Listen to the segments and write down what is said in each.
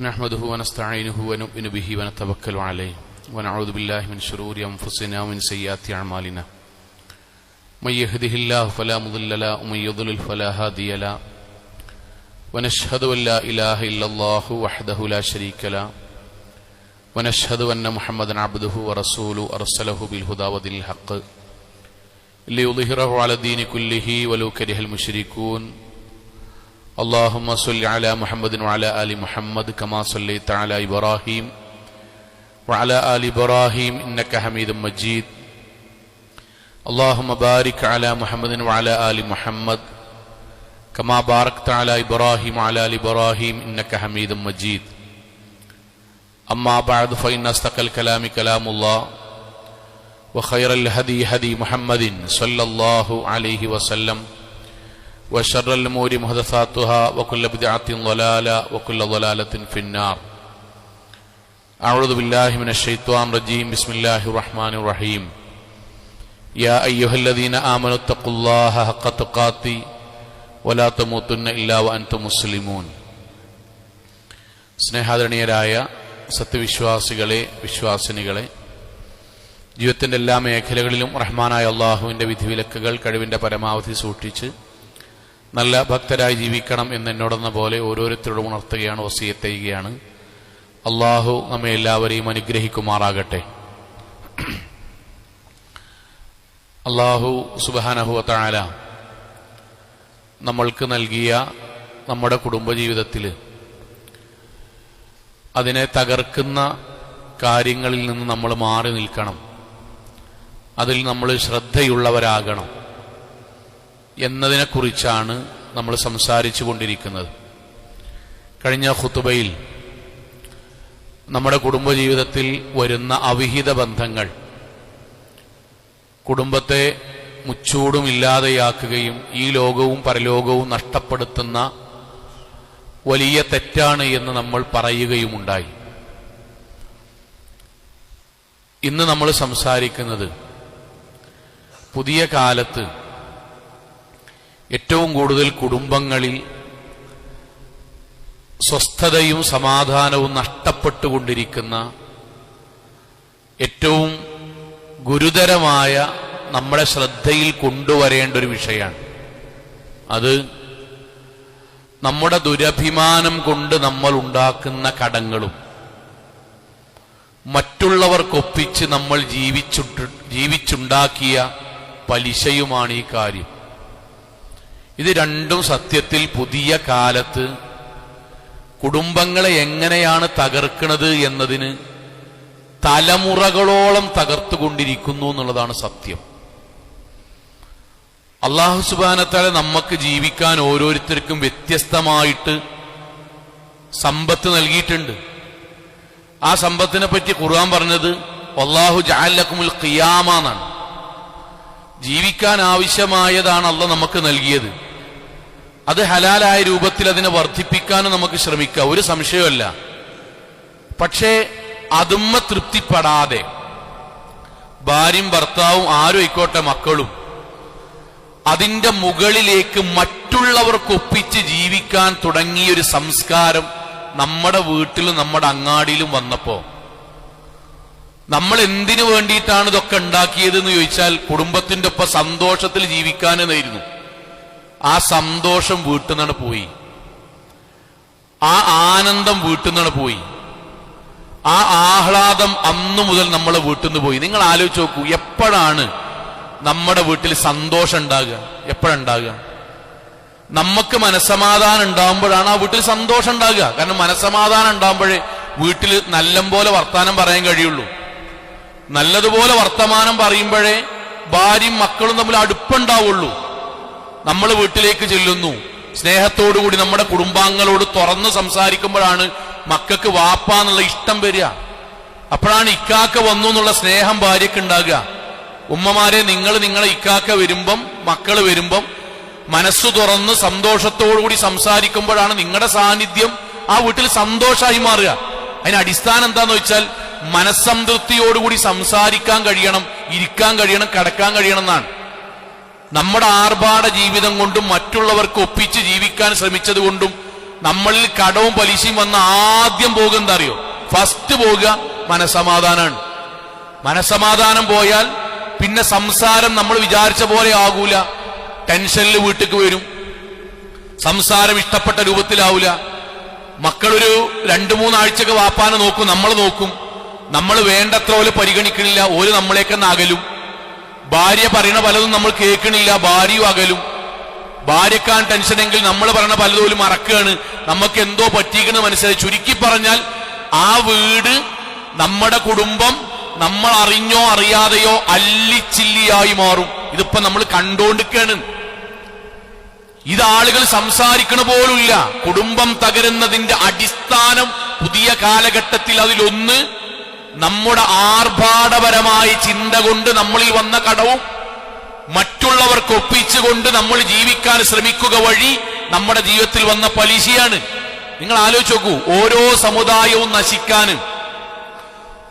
نحمده ونستعينه ونؤمن به ونتوكل عليه ونعوذ بالله من شرور أنفسنا ومن سيئات أعمالنا من يهده الله فلا مضل له ومن يضلل فلا هادي له ونشهد أن لا إله إلا الله وحده لا شريك له ونشهد أن محمدا عبده ورسوله أرسله بالهدى ودين الحق ليظهره على الدين كله ولو كره المشركون اللهم صل على محمد وعلى آل محمد كما صليت على إبراهيم وعلى آل إبراهيم إنك حميد مجيد اللهم بارك على محمد وعلى آل محمد كما باركت على إبراهيم وعلى آل إبراهيم إنك حميد مجيد أما بعد فإن أصدق الكلام كلام الله وخير الهدي هدي محمد صلى الله عليه وسلم وشر الأمور محدثاتها وكل بدعة ضلالة وكل ضلالة في النار أعوذ بالله من الشيطان الرجيم بسم الله الرحمن الرحيم يا أيها الذين آمنوا اتقوا الله حق تقاته ولا تموتن إلا وأنتم مسلمون സ്നേഹാദരണീയരായ സത്യവിശ്വാസികളെ വിശ്വാസിനികളെ, ജീവിതത്തിന്റെ എല്ലാ മേഖലകളിലും റഹ്മാനായ അള്ളാഹുവിന്റെ വിധിവിലക്കുകൾ കഴിവിന്റെ പരമാവധി സൂക്ഷിച്ച് നല്ല ഭക്തരായി ജീവിക്കണം എന്നെന്നോടെന്ന പോലെ ഓരോരുത്തരോടും ഉണർത്തുകയാണ്, വസിയത്ത് ചെയ്യുകയാണ്. അള്ളാഹു നമ്മെ എല്ലാവരെയും അനുഗ്രഹിക്കുമാറാകട്ടെ. അള്ളാഹു സുബ്ഹാനഹു വ തആല നമ്മൾക്ക് നൽകിയ നമ്മുടെ കുടുംബജീവിതത്തിൽ അതിനെ തകർക്കുന്ന കാര്യങ്ങളിൽ നിന്ന് നമ്മൾ മാറി നിൽക്കണം, അതിൽ നമ്മൾ ശ്രദ്ധയുള്ളവരാകണം എന്നതിനെക്കുറിച്ചാണ് നമ്മൾ സംസാരിച്ചു കൊണ്ടിരിക്കുന്നത്. കഴിഞ്ഞ ഖുതുബയിൽ നമ്മുടെ കുടുംബജീവിതത്തിൽ വരുന്ന അവിഹിത ബന്ധങ്ങൾ കുടുംബത്തെ മുച്ചൂടും ഇല്ലാതെയാക്കുകയും ഈ ലോകവും പരലോകവും നഷ്ടപ്പെടുത്തുന്ന വലിയ തെറ്റാണ് എന്ന് നമ്മൾ പറയുകയുമുണ്ടായി. ഇന്ന് നമ്മൾ സംസാരിക്കുന്നത് പുതിയ കാലത്ത് ഏറ്റവും കൂടുതൽ കുടുംബങ്ങളിൽ സ്വസ്ഥതയും സമാധാനവും നഷ്ടപ്പെട്ടുകൊണ്ടിരിക്കുന്ന ഏറ്റവും ഗുരുതരമായ നമ്മുടെ ശ്രദ്ധയിൽ കൊണ്ടുവരേണ്ട ഒരു വിഷയമാണ്. അത് നമ്മുടെ ദുരഭിമാനം കൊണ്ട് നമ്മൾ ഉണ്ടാക്കുന്ന കടങ്ങളും മറ്റുള്ളവർക്കൊപ്പിച്ച് നമ്മൾ ജീവിച്ചുണ്ടാക്കിയ പലിശയുമാണ് ഈ കാര്യം. ഇത് രണ്ടും സത്യത്തിൽ പുതിയ കാലത്ത് കുടുംബങ്ങളെ എങ്ങനെയാണ് തകർക്കുന്നത് എന്നതിന് തലമുറകളോളം തകർത്തുകൊണ്ടിരിക്കുന്നു എന്നുള്ളതാണ് സത്യം. അല്ലാഹു സുബ്ഹാനഹു വ തആല നമുക്ക് ജീവിക്കാൻ ഓരോരുത്തർക്കും വ്യത്യസ്തമായിട്ട് സമ്പത്ത് നൽകിയിട്ടുണ്ട്. ആ സമ്പത്തിനെ പറ്റി ഖുർആൻ പറഞ്ഞത് വല്ലാഹു ജഅല ലക്കുമുൽ ഖിയാമ എന്നാണ്. ജീവിക്കാൻ ആവശ്യമായതാണ് അല്ലാഹു നമുക്ക് നൽകിയത്. അത് ഹലാലായ രൂപത്തിൽ അതിനെ വർദ്ധിപ്പിക്കാനും നമുക്ക് ശ്രമിക്കാം, ഒരു സംശയമല്ല. പക്ഷേ അതുമ്മ തൃപ്തിപ്പെടാതെ ഭാര്യയും ഭർത്താവും ആരും ആയിക്കോട്ടെ മക്കളും അതിന്റെ മുകളിലേക്ക് മറ്റുള്ളവർക്കൊപ്പിച്ച് ജീവിക്കാൻ തുടങ്ങിയൊരു സംസ്കാരം നമ്മുടെ വീട്ടിലും നമ്മുടെ അങ്ങാടിയിലും വന്നപ്പോ നമ്മൾ എന്തിനു വേണ്ടിയിട്ടാണ് ഇതൊക്കെ ഉണ്ടാക്കിയത് എന്ന് ചോദിച്ചാൽ കുടുംബത്തിന്റെ ഒപ്പം സന്തോഷത്തിൽ ജീവിക്കാനെന്നായിരുന്നു. ആ സന്തോഷം വീട്ടിൽ നിന്നാണ് പോയി, ആ ആനന്ദം വീട്ടിൽ നിന്നാണ് പോയി, ആ ആഹ്ലാദം അന്നു മുതൽ നമ്മളെ വീട്ടിൽ നിന്ന് പോയി. നിങ്ങൾ ആലോചിച്ച് നോക്കൂ, എപ്പോഴാണ് നമ്മുടെ വീട്ടിൽ സന്തോഷം ഉണ്ടാകുക? എപ്പോഴുണ്ടാകുക? നമുക്ക് മനസ്സമാധാനം ഉണ്ടാകുമ്പോഴാണ് ആ വീട്ടിൽ സന്തോഷം ഉണ്ടാകുക. കാരണം മനസ്സമാധാനം ഉണ്ടാകുമ്പോഴേ വീട്ടിൽ നല്ലപോലെ വർത്താനം പറയാൻ കഴിയുള്ളൂ. നല്ലതുപോലെ വർത്തമാനം പറയുമ്പോഴേ ഭാര്യയും മക്കളും തമ്മിൽ അടുപ്പുണ്ടാവുള്ളൂ. നമ്മൾ വീട്ടിലേക്ക് ചെല്ലുന്നു, സ്നേഹത്തോടുകൂടി നമ്മുടെ കുടുംബാംഗങ്ങളോട് തുറന്ന് സംസാരിക്കുമ്പോഴാണ് മക്കൾക്ക് വാപ്പാന്നുള്ള ഇഷ്ടം വരിക. അപ്പോഴാണ് ഇക്കാക്ക വന്നു എന്നുള്ള സ്നേഹം ഭാര്യക്ക് ഉണ്ടാകുക. ഉമ്മമാരെ, നിങ്ങളെ ഇക്കാക്ക വരുമ്പം മക്കള് വരുമ്പം മനസ്സു തുറന്ന് സന്തോഷത്തോടുകൂടി സംസാരിക്കുമ്പോഴാണ് നിങ്ങളുടെ സാന്നിധ്യം ആ വീട്ടിൽ സന്തോഷമായി മാറുക. അതിന് അടിസ്ഥാനം എന്താന്ന് വെച്ചാൽ മനസ്സംതൃപ്തിയോടുകൂടി സംസാരിക്കാൻ കഴിയണം, ഇരിക്കാൻ കഴിയണം, കിടക്കാൻ കഴിയണം എന്നാണ്. നമ്മുടെ ആർഭാട ജീവിതം കൊണ്ടും മറ്റുള്ളവർക്ക് ഒപ്പിച്ച് ജീവിക്കാൻ ശ്രമിച്ചത് കൊണ്ടും നമ്മളിൽ കടവും പലിശയും വന്ന ആദ്യം പോകുക എന്താ അറിയോ? ഫസ്റ്റ് പോകുക മനസമാധാനാണ്. മനസമാധാനം പോയാൽ പിന്നെ സംസാരം നമ്മൾ വിചാരിച്ച പോലെ ആകൂല. ടെൻഷനിൽ വീട്ടിലേക്ക് വരും, സംസാരം ഇഷ്ടപ്പെട്ട രൂപത്തിലാവൂല. മക്കളൊരു 2-3 ആഴ്ചക്ക് വാപ്പാനെ നോക്കും, നമ്മൾ നോക്കും. നമ്മൾ വേണ്ടത്ര പോലെ പരിഗണിക്കണില്ല, ഓര് നമ്മളേക്കെന്ന് അകലും. ഭാര്യ പറയണ പലതും നമ്മൾ കേൾക്കണില്ല, ഭാര്യയും അകലും. ഭാര്യക്കാൻ ടെൻഷനെങ്കിൽ നമ്മൾ പറയണ പലതും മറക്കുകയാണ്. നമുക്ക് എന്തോ പറ്റിയിരിക്കുന്നത് മനസ്സിലായി. ചുരുക്കി പറഞ്ഞാൽ ആ വീട്, നമ്മുടെ കുടുംബം നമ്മൾ അറിഞ്ഞോ അറിയാതെയോ അല്ലിച്ചില്ലിയായി മാറും. ഇതിപ്പോ നമ്മൾ കണ്ടോണ്ടിരിക്കുകയാണ്. ഇതാളുകൾ സംസാരിക്കണ പോലുമില്ല. കുടുംബം തകരുന്നതിന്റെ അടിസ്ഥാനം പുതിയ കാലഘട്ടത്തിൽ അതിലൊന്ന് നമ്മുടെ ആർഭാടപരമായ ചിന്ത കൊണ്ട് നമ്മളിൽ വന്ന കടവും മറ്റുള്ളവർക്ക് ഒപ്പിച്ചുകൊണ്ട് നമ്മൾ ജീവിക്കാൻ ശ്രമിക്കുക വഴി നമ്മുടെ ജീവിതത്തിൽ വന്ന പലിശയാണ്. നിങ്ങൾ ആലോചിച്ച് നോക്കൂ, ഓരോ സമുദായവും നശിക്കാനും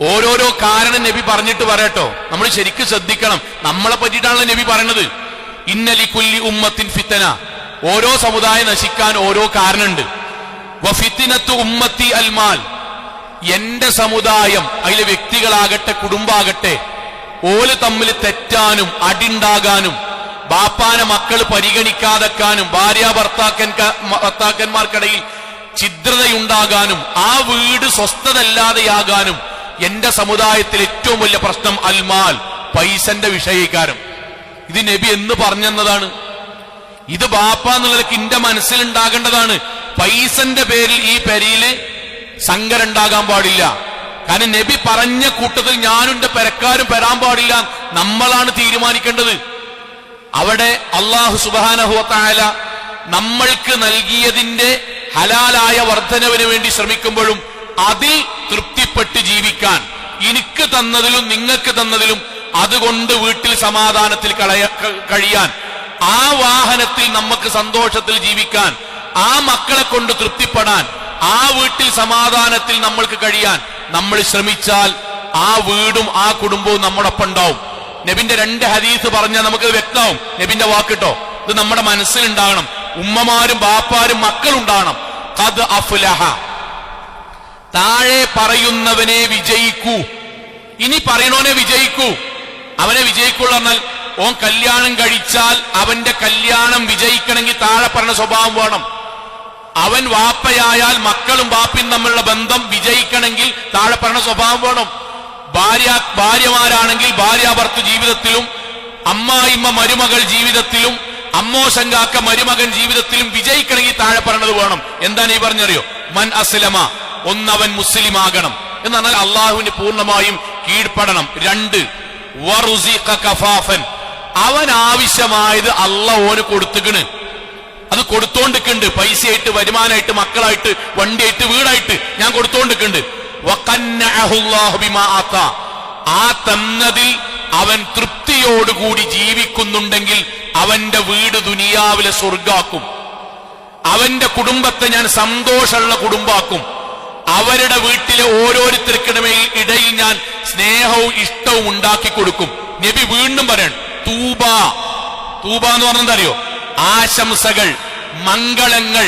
ഓരോരോ കാരണം നബി പറഞ്ഞിട്ട് പറയട്ടോ. നമ്മൾ ശരിക്കും ശ്രദ്ധിക്കണം. നമ്മളെ പറ്റിയിട്ടാണല്ലോ നബി പറയണത്. ഇന്നലി കുല്ലി ഉമ്മത്തിൻ ഫിത്തന, ഓരോ സമുദായം നശിക്കാൻ ഓരോ കാരണമുണ്ട്. വഫിത്തിനത്തു ഉമ്മത്തി അൽമാൽ, എന്റെ സമുദായം, അതിലെ വ്യക്തികളാകട്ടെ കുടുംബാകട്ടെ, ഓല് തമ്മിൽ തെറ്റാനും അടിണ്ടാകാനും ബാപ്പാനെ മക്കൾ പരിഗണിക്കാതെക്കാനും ഭാര്യ ഭർത്താക്കന്മാർക്കിടയിൽ ഛിദ്രതയുണ്ടാകാനും ആ വീട് സ്വസ്ഥതല്ലാതെയാകാനും എന്റെ സമുദായത്തിൽ ഏറ്റവും വലിയ പ്രശ്നം അൽമാൽ, പൈസന്റെ വിഷയീകാരം. ഇത് നബി എന്ന് പറഞ്ഞെന്നതാണ്. ഇത് ബാപ്പ എന്നുള്ളതൊക്കെ എന്റെ മനസ്സിലുണ്ടാകേണ്ടതാണ്. പൈസന്റെ പേരിൽ ഈ പെരയില് സങ്കരുണ്ടാകാൻ പാടില്ല. കാരണം നബി പറഞ്ഞ കൂട്ടത്തിൽ ഞാനും എന്റെ പെരക്കാരും പെരാൻ പാടില്ല, നമ്മളാണ് തീരുമാനിക്കേണ്ടത്. അവിടെ അല്ലാഹു സുബ്ഹാനഹു വ തആല നമ്മൾക്ക് നൽകിയതിന്റെ ഹലാലായ വർധനവിന് വേണ്ടി ശ്രമിക്കുമ്പോഴും അതിൽ തൃപ്തിപ്പെട്ട് ജീവിക്കാൻ, എനിക്ക് തന്നതിലും നിങ്ങൾക്ക് തന്നതിലും അതുകൊണ്ട് വീട്ടിൽ സമാധാനത്തിൽ കഴിയാൻ, ആ വാഹനത്തിൽ നമുക്ക് സന്തോഷത്തിൽ ജീവിക്കാൻ, ആ മക്കളെ കൊണ്ട് തൃപ്തിപ്പെടാൻ, ആ വീട്ടിൽ സമാധാനത്തിൽ നമ്മൾക്ക് കഴിയാൻ നമ്മൾ ശ്രമിച്ചാൽ ആ വീടും ആ കുടുംബവും നമ്മോടൊപ്പം ഉണ്ടാവും. നബിന്റെ 2 ഹദീസ് പറഞ്ഞാൽ നമുക്കത് വ്യക്തമാവും. നബിന്റെ വാക്കിട്ടോ, ഇത് നമ്മുടെ മനസ്സിലുണ്ടാകണം. ഉമ്മമാരും ബാപ്പാരും മക്കളുണ്ടാകണം. ഖദ് അഫ്ലഹ, താഴെ പറയുന്നവനെ വിജയിക്കൂ. ഇനി പറയണോനെ വിജയിക്കൂ. അവനെ വിജയിക്കുള്ളൂ എന്നാൽ ഓൻ കല്യാണം കഴിച്ചാൽ അവന്റെ കല്യാണം വിജയിക്കണമെങ്കിൽ താഴെ പറഞ്ഞ സ്വഭാവം വേണം. അവൻ വാപ്പയായാൽ മക്കളും ബാപ്പയും തമ്മിലുള്ള ബന്ധം വിജയിക്കണമെങ്കിൽ താഴെ പറഞ്ഞ സ്വഭാവം വേണം. ഭാര്യമാരാണെങ്കിൽ ഭാര്യാഭർത്തൃ ജീവിതത്തിലും അമ്മായിമ്മ മരുമകൾ ജീവിതത്തിലും അമ്മോശങ്കാക്ക മരുമകൻ ജീവിതത്തിലും വിജയിക്കണമെങ്കിൽ താഴെ പറഞ്ഞത് വേണം. എന്താണ് ഈ പറഞ്ഞറിയോ? മൻ അസ്ലമ, ഒന്നവൻ മുസ്ലിം ആകണം എന്ന് പറഞ്ഞാൽ അള്ളാഹുവിന് പൂർണ്ണമായും കീഴ്പ്പെടണം. 2 വറുസിഖ കഫാഫൻ, അവൻ ആവശ്യമായത് അള്ളാഹ് ഓന് കൊടുത്തുകണ്, അത് കൊടുത്തോണ്ടിക്കുന്നുണ്ട്. പൈസയായിട്ട്, വരുമാനമായിട്ട്, മക്കളായിട്ട്, വണ്ടിയായിട്ട്, വീടായിട്ട് ഞാൻ കൊടുത്തോണ്ടിക്കുന്നുണ്ട്. ആ തന്നതിൽ അവൻ തൃപ്തിയോടുകൂടി ജീവിക്കുന്നുണ്ടെങ്കിൽ അവന്റെ വീട് ദുനിയാവിലെ സ്വർഗാക്കും. അവന്റെ കുടുംബത്തെ ഞാൻ സന്തോഷമുള്ള കുടുംബാക്കും. അവരുടെ വീട്ടിലെ ഓരോരുത്തർക്കിടയിൽ ഞാൻ സ്നേഹവും ഇഷ്ടവും ഉണ്ടാക്കി കൊടുക്കും. നബി വീണ്ടും പറയണം, തൂബ. തൂബ എന്ന് പറഞ്ഞാൽ അറിയോ? ആശംസകൾ, മംഗളങ്ങൾ,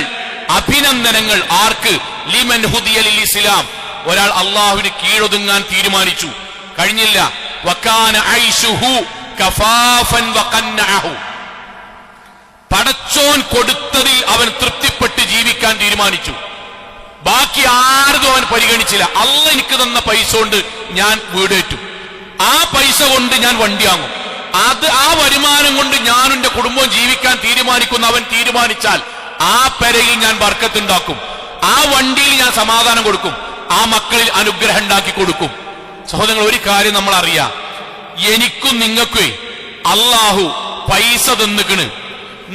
അഭിനന്ദനങ്ങൾ. ആർക്ക്? ലിമൻ ഹുദിയ ലിൽ ഇസ്ലാം, ഒരാൾ അള്ളാഹുവിന് കീഴൊതുങ്ങാൻ തീരുമാനിച്ചു. കഴിഞ്ഞില്ല. വകാന ഐശുഹു കഫാഫൻ വഖന്നഅഹു, പടച്ചോൻ കൊടുത്തതിൽ അവൻ തൃപ്തിപ്പെട്ട് ജീവിക്കാൻ തീരുമാനിച്ചു. ബാക്കി ആർക്കും അവൻ പരിഗണിച്ചില്ല. അള്ളാഹ് എനിക്ക് തന്ന പൈസ കൊണ്ട് ഞാൻ വീടേറ്റും, ആ പൈസ കൊണ്ട് ഞാൻ വണ്ടി വാങ്ങും, ആ വരുമാനം കൊണ്ട് ഞാൻ എന്റെ കുടുംബം ജീവിക്കാൻ തീരുമാനിക്കുന്ന അവൻ തീരുമാനിച്ചാൽ ആ പെരയിൽ ഞാൻ ബർക്കത്തുണ്ടാക്കും, ആ വണ്ടിയിൽ ഞാൻ സമാധാനം കൊടുക്കും, ആ മക്കളിൽ അനുഗ്രഹം ഉണ്ടാക്കി കൊടുക്കും. സഹോദരങ്ങൾ, ഒരു കാര്യം നമ്മൾ അറിയാം, എനിക്കും നിങ്ങൾക്കേ അള്ളാഹു പൈസ തന്നിക്കണ്,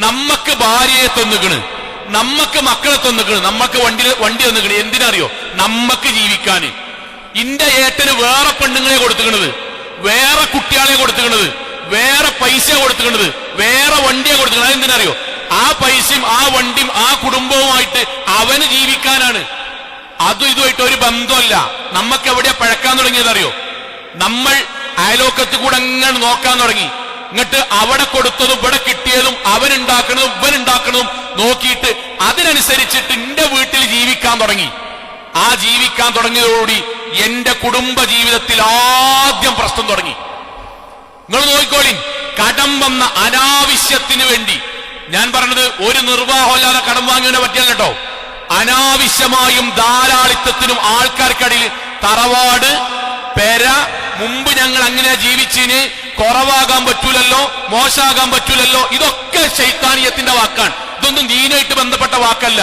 നമ്മക്ക് ഭാര്യയെ തന്നിക്കണ്, നമ്മക്ക് മക്കളെ തന്നിക്കണ്, നമ്മക്ക് വണ്ടി തന്നിക്കണ്. എന്തിനറിയോ? നമ്മക്ക് ജീവിക്കാന്. ഇന്റെ ഏട്ടന് വേറെ പെണ്ണുങ്ങളെ കൊടുത്തുക്കണത്, വേറെ കുട്ടികളെ കൊടുത്തുക്കണത്, വേറെ പൈസ കൊടുത്തുക്കണത്, വേറെ വണ്ടിയെ കൊടുത്തുക്കണത്. അതെന്തിനറിയോ? ആ പൈസയും ആ വണ്ടിയും ആ കുടുംബവുമായിട്ട് അവന് ജീവിക്കാനാണ്. അതും ഇതുമായിട്ട് ഒരു ബന്ധമല്ല. നമ്മക്ക് എവിടെയാ പഴക്കാൻ തുടങ്ങിയതറിയോ? നമ്മൾ അയലോക്കത്ത് കൂടെ അങ്ങനെ നോക്കാൻ തുടങ്ങി. എന്നിട്ട് അവിടെ കൊടുത്തതും ഇവിടെ കിട്ടിയതും അവനുണ്ടാക്കണതും ഇവനുണ്ടാക്കണതും നോക്കിയിട്ട് അതിനനുസരിച്ചിട്ട് എന്റെ വീട്ടിൽ ജീവിക്കാൻ തുടങ്ങി. ആ ജീവിക്കാൻ തുടങ്ങിയതോടുകൂടി എന്റെ കുടുംബ ജീവിതത്തിൽ ആദ്യം പ്രശ്നം തുടങ്ങി. നിങ്ങൾ നോക്കിക്കോളി, കടം വന്ന അനാവശ്യത്തിന് വേണ്ടി, ഞാൻ പറഞ്ഞത് ഒരു നിർവാഹമില്ലാതെ കടം വാങ്ങിയതിനെ പറ്റിയല്ല കേട്ടോ, അനാവശ്യമായും ധാരാളിത്തത്തിനും ആൾക്കാർക്കിടയിൽ തറവാട് പെര മുമ്പ് ഞങ്ങൾ അങ്ങനെ ജീവിച്ചിന്, കുറവാകാൻ പറ്റൂലല്ലോ, മോശമാകാൻ പറ്റൂലല്ലോ, ഇതൊക്കെ ശൈത്താനിയത്തിന്റെ വാക്കാണ്. ഇതൊന്നും ദീനായിട്ട് ബന്ധപ്പെട്ട വാക്കല്ല,